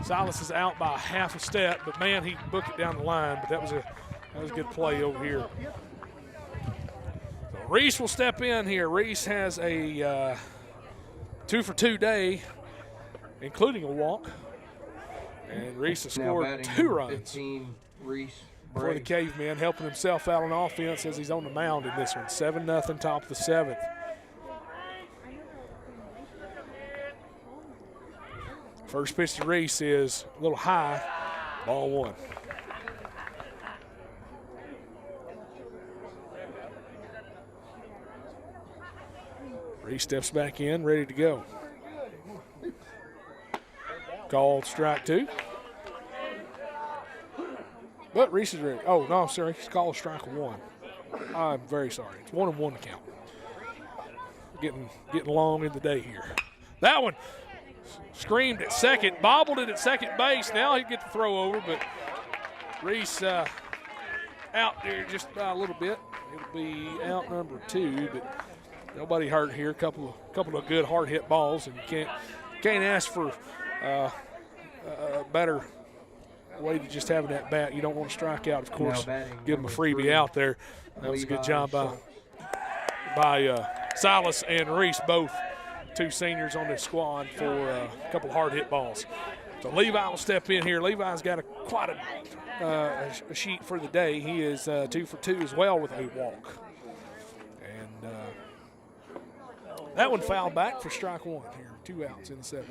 Silas is out by half a step, but man, he booked it down the line. But that was a good play over here. So Reese will step in here. Reese has a 2-for-2 day, including a walk. And Reese has scored 2 runs 15, Reese for the Cavemen, helping himself out on offense as he's on the mound in this one. 7-0, top of the 7th. First pitch to Reese is a little high, ball one. Reese steps back in, ready to go. Called strike 2. But Reese is ready. Oh, no, sorry. He's called strike 1. I'm very sorry. It's 1-1 to count. Getting long in the day here. That one screamed at second, bobbled it at second base. Now he'd get the throw over, but Reese out there just by a little bit. It'll be out number 2, but nobody hurt here. Couple of good hard hit balls, and you can't ask for a better way to just having that bat. You don't want to strike out, of course. Give him a freebie out there. That was a good job by Silas and Reese, both 2 seniors on this squad, for a couple of hard hit balls. So Levi will step in here. Levi's got quite a sheet for the day. He is 2 for 2 as well with a walk. And that one fouled back for strike 1 here. 2 outs in the 7th.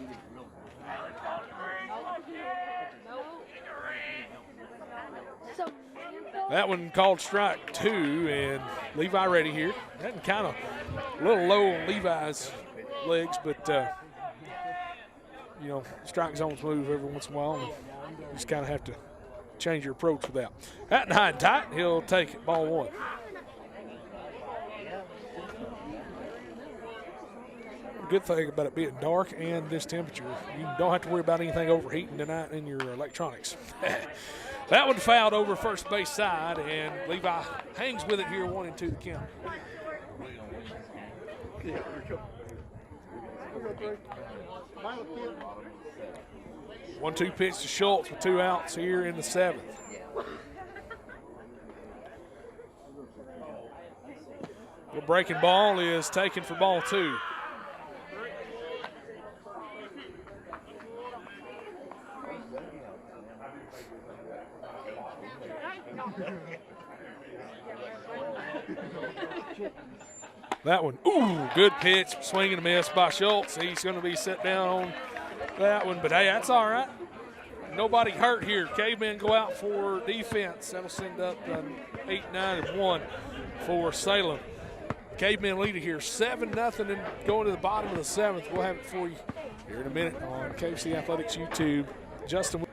That one called strike 2, and Levi ready here. That kind of a little low on Levi's legs, but strike zones move every once in a while, and you just kind of have to change your approach with that. Hat and high and tight, he'll take it, ball 1. Good thing about it being dark and this temperature, you don't have to worry about anything overheating tonight in your electronics. That one fouled over first base side, and Levi hangs with it here, 1-2 the count. 1-2 pitch to Schultz with 2 outs here in the 7th. The breaking ball is taken for ball 2. That one, good pitch, swing and a miss by Schultz. He's going to be set down on that one, but hey, that's all right. Nobody hurt here. Cavemen go out for defense. That'll send up 8-9-1 for Salem. Cavemen lead it here 7-0 and going to the bottom of the 7th. We'll have it for you here in a minute on KC Athletics YouTube. Justin.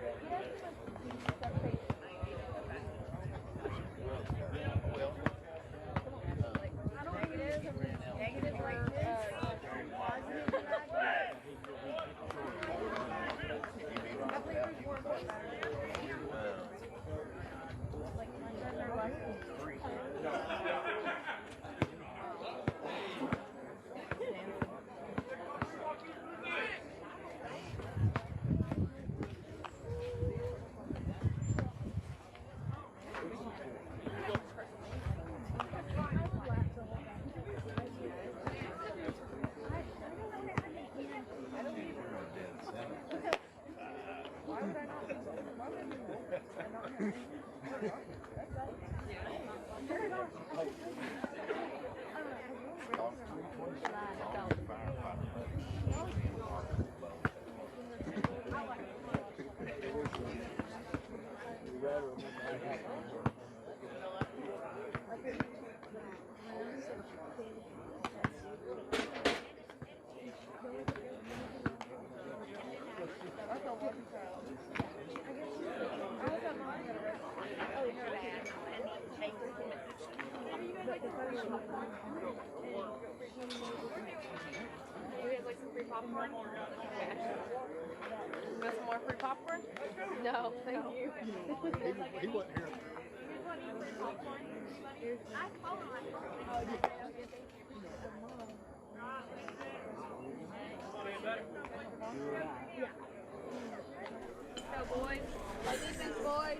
Want some more free popcorn? No, thank you. He wasn't here. Go, boys. Defense, boys.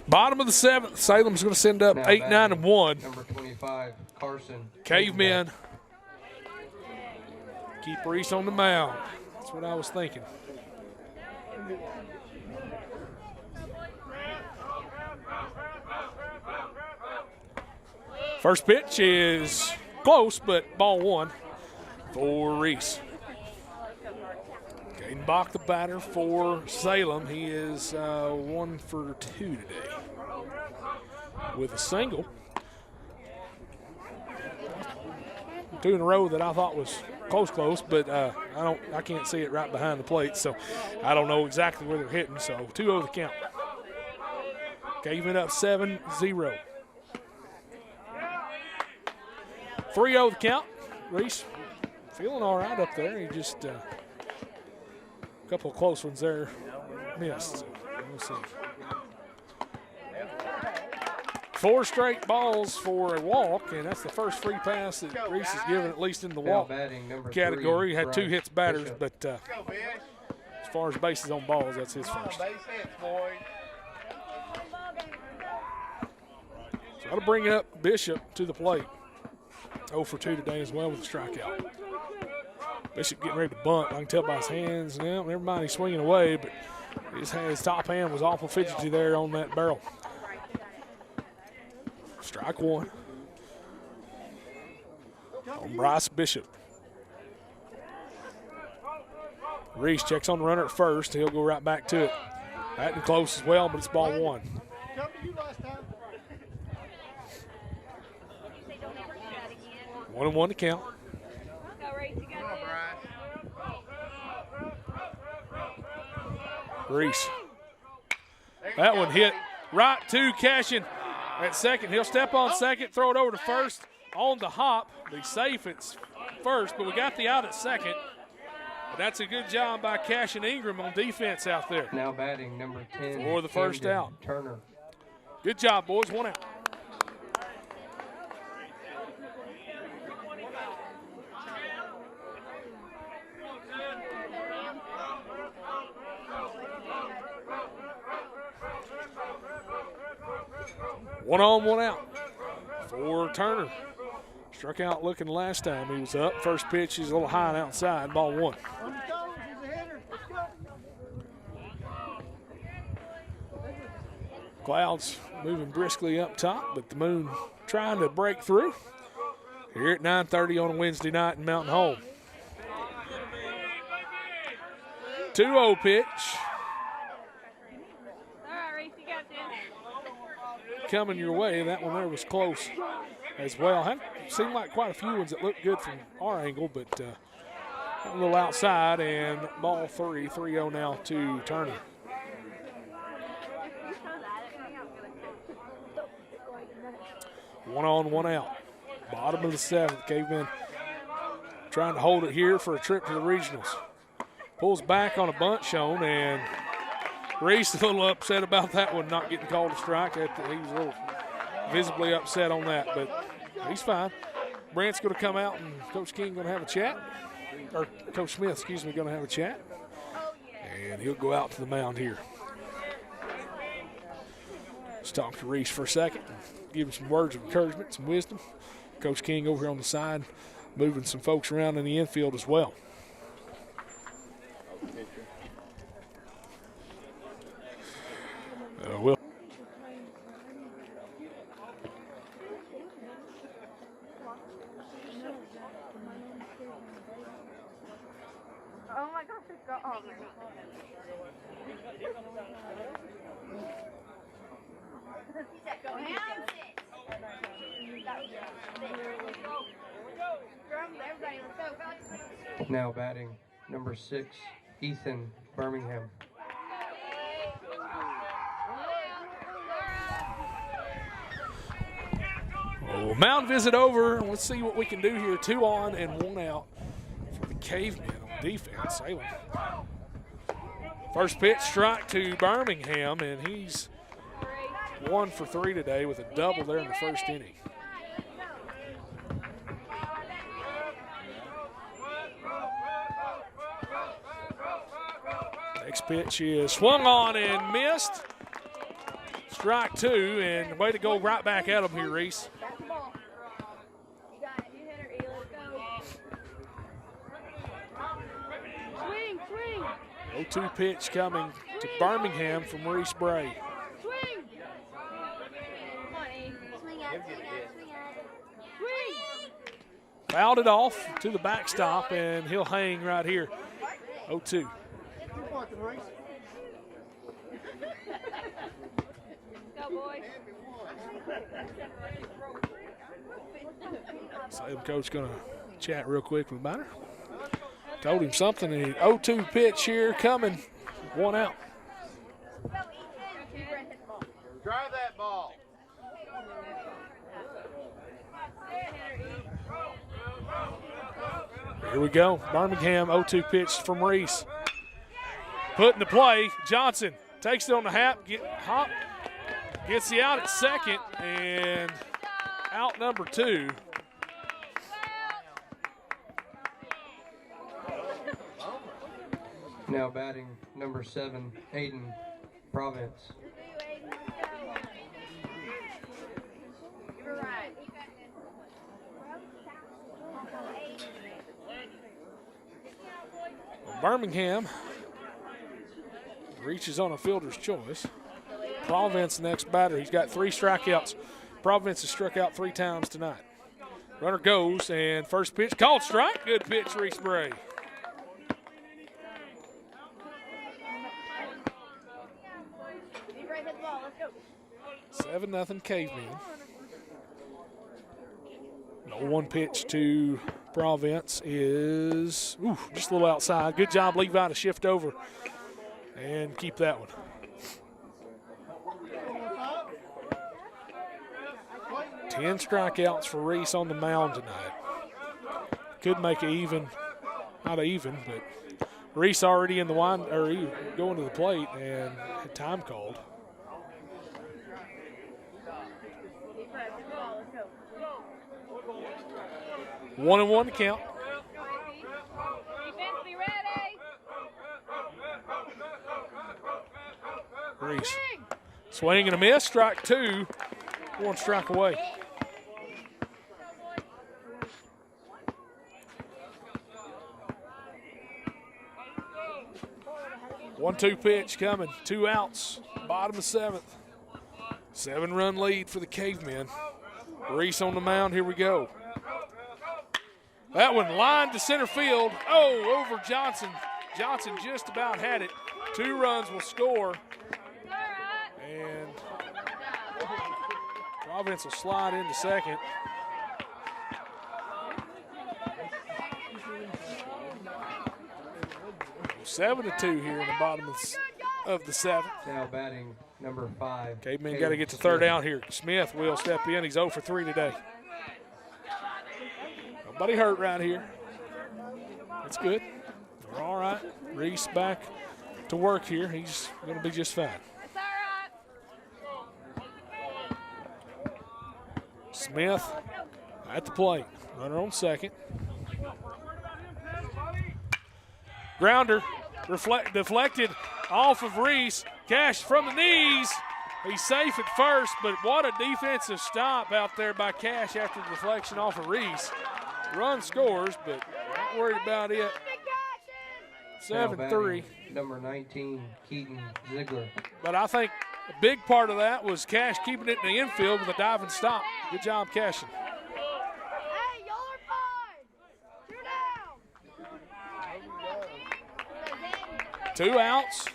Bottom of the 7th, Salem's going to send up Now 8, 9, and batting, 1. Number 25, Carson. Cavemen. Keep Reese on the mound. That's what I was thinking. First pitch is close, but ball 1 for Reese. Caden Bach, the batter for Salem. He is 1 for 2 today with a single. 2 in a row that I thought was close, but I can't see it right behind the plate, so I don't know exactly where they're hitting. So 2-0 the count. Cavemen up 7-0. 3-0 the count. Reese feeling all right up there. He just a couple of close ones there missed. So we'll see. 4 straight balls for a walk, and that's the first free pass that Reese has given, at least in the walk category. He had 2 hits batters, but as far as bases on balls, that's his first. So that'll bring up Bishop to the plate. 0 for 2 today as well with a strikeout. Bishop getting ready to bunt. I can tell by his hands. Now, never mind, he's swinging away, but his top hand was awful fidgety there on that barrel. Strike 1 on Bryce Bishop. Reese checks on the runner at first. He'll go right back to it. Batting close as well, but it's ball 1. 1-1 to count. Reese. That one hit right to Cashin at second. He'll step on second, throw it over to first on the hop. Be safe at first, but we got the out at second. But that's a good job by Cashin Ingram on defense out there. Now batting number 10 for the first Camden out. Turner. Good job, boys. 1 out. One on, 1 out for Turner. Struck out looking last time he was up. First pitch is a little high and outside, ball 1. Clouds moving briskly up top, but the moon trying to break through here at 9:30 on a Wednesday night in Mountain Home. 2-0 pitch. Coming your way. That one there was close as well. Seemed like quite a few ones that looked good from our angle, but a little outside, and ball 3, 3-0 now to Turner. One on, 1 out. Bottom of the 7th. Cavemen trying to hold it here for a trip to the regionals. Pulls back on a bunt shown, and Reese a little upset about that one not getting called a strike. He was a little visibly upset on that, but he's fine. Brant's going to come out, and Coach King going to have a chat. Or Coach Smith, excuse me, going to have a chat. And he'll go out to the mound here. Let's talk to Reese for a second. Give him some words of encouragement, some wisdom. Coach King over here on the side, moving some folks around in the infield as well. Now batting, number 6, Ethan Birmingham. Well, mound visit over. Let's see what we can do here. 2 on and 1 out for the Cavemen on defense. Salem. First pitch, strike to Birmingham, and he's 1 for 3 today with a double there in the first inning. Next pitch is swung on and missed. Strike 2, and way to go right back at him here, Reese. That's the ball. You got it. You hit her, E. Let's go. Swing. 0-2 pitch coming to Birmingham from Reese Bray. Swing. Come on, E. Swing at it. Swing. Fouled it off to the backstop, and he'll hang right here. 0-2. Go, boys. Salem coach going to chat real quick with the batter. Told him something, and 0-2 pitch here coming. 1 out. Drive that ball. Here we go. Birmingham 0-2 pitch from Reese. Put in the play. Johnson takes it on the hop, gets the out at second, and out number 2. Now batting, number 7, Aiden Province. Birmingham reaches on a fielder's choice. Province next batter. He's got 3 strikeouts. Province has struck out 3 times tonight. Runner goes, and first pitch called strike. Good pitch, Reese Bray. Right, hit the ball. Let's go. 7-0 Cavemen. 0-1 pitch to Province is just a little outside. Good job, Levi, to shift over and keep that one. Ten strikeouts for Reese on the mound tonight. Could make it even, not even, but Reese already in the wind, or going to the plate and had time called. One and 1 to count. Defense, be ready. Reese. Swing and a miss, strike 2. 1 strike away. One-two pitch coming. 2 outs. Bottom of 7th. 7-run lead for the Cavemen. Reese on the mound. Here we go. That one lined to center field. Oh, over Johnson. Johnson just about had it. 2 runs will score. And Province will slide into second. Seven to 2 here in the bottom of the 7th. Now batting, number 5. Cavemen got to get to third out here. Smith will step in. He's 0 for 3 today. Nobody hurt right here. That's good. We're all right. Reese back to work here. He's going to be just fine. Smith at the plate. Runner on second. Grounder deflected off of Reese. Cash from the knees. He's safe at first, but what a defensive stop out there by Cash after the deflection off of Reese. Run scores, but not worried about it. 7-3. Number 19, Keaton Ziegler. But I think a big part of that was Cash keeping it in the infield with a diving stop. Good job, Cashin. Hey, y'all are fine. 2 down. 2 outs.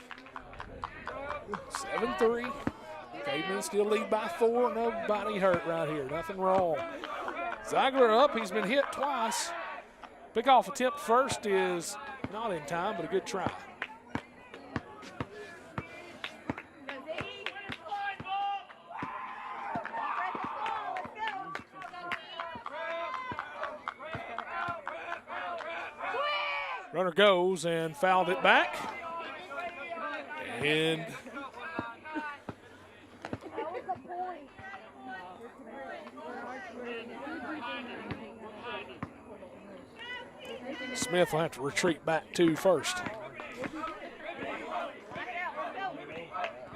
7-3. Cavemen still lead by 4. Nobody hurt right here. Nothing wrong. Ziegler up. He's been hit twice. Pickoff attempt first is not in time, but a good try. Runner goes and fouled it back. And Smith will have to retreat back to first.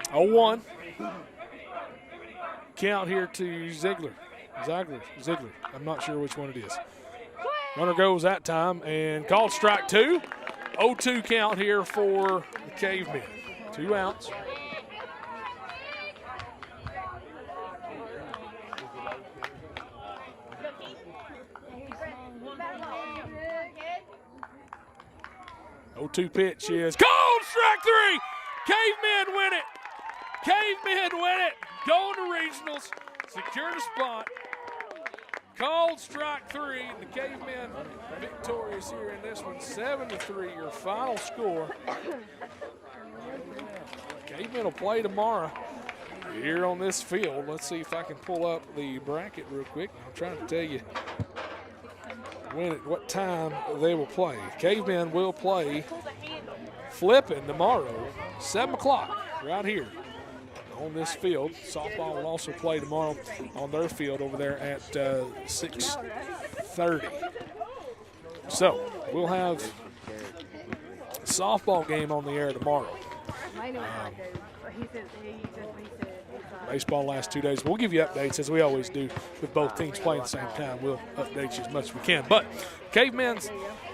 0-1. Count here to Ziegler. I'm not sure which one it is. Runner goes that time and called strike 2. 0-2 count here for the Cavemen. 2 outs. Pitch is called strike 3. Cavemen win it. Going to regionals. Secure the spot. Called strike 3. The Cavemen victorious here in this one. 7-3 your final score. Cavemen will play tomorrow here on this field. Let's see if I can pull up the bracket real quick. I'm trying to tell you when at what time they will play. Cavemen will play flipping tomorrow, 7 o'clock, right here on this field. Softball will also play tomorrow on their field over there at 6:30. So we'll have a softball game on the air tomorrow. Baseball last 2 days. We'll give you updates as we always do with both teams playing at the same time. We'll update you as much as we can. But Cavemen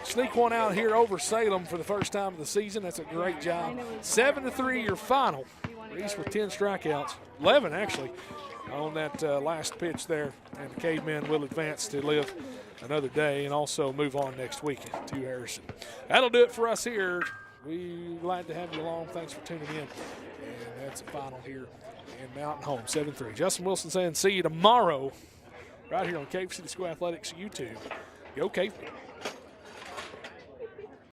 sneak one out here over Salem for the first time of the season. That's a great job. 7-3 your final. Reese with 10 strikeouts, 11 actually, on that last pitch there. And the Cavemen will advance to live another day and also move on next week to Harrison. That'll do it for us here. We're glad to have you along. Thanks for tuning in. And that's the final here in Mountain Home, 7-3. Justin Wilson saying see you tomorrow right here on Cave City School Athletics YouTube. Go Cavemen.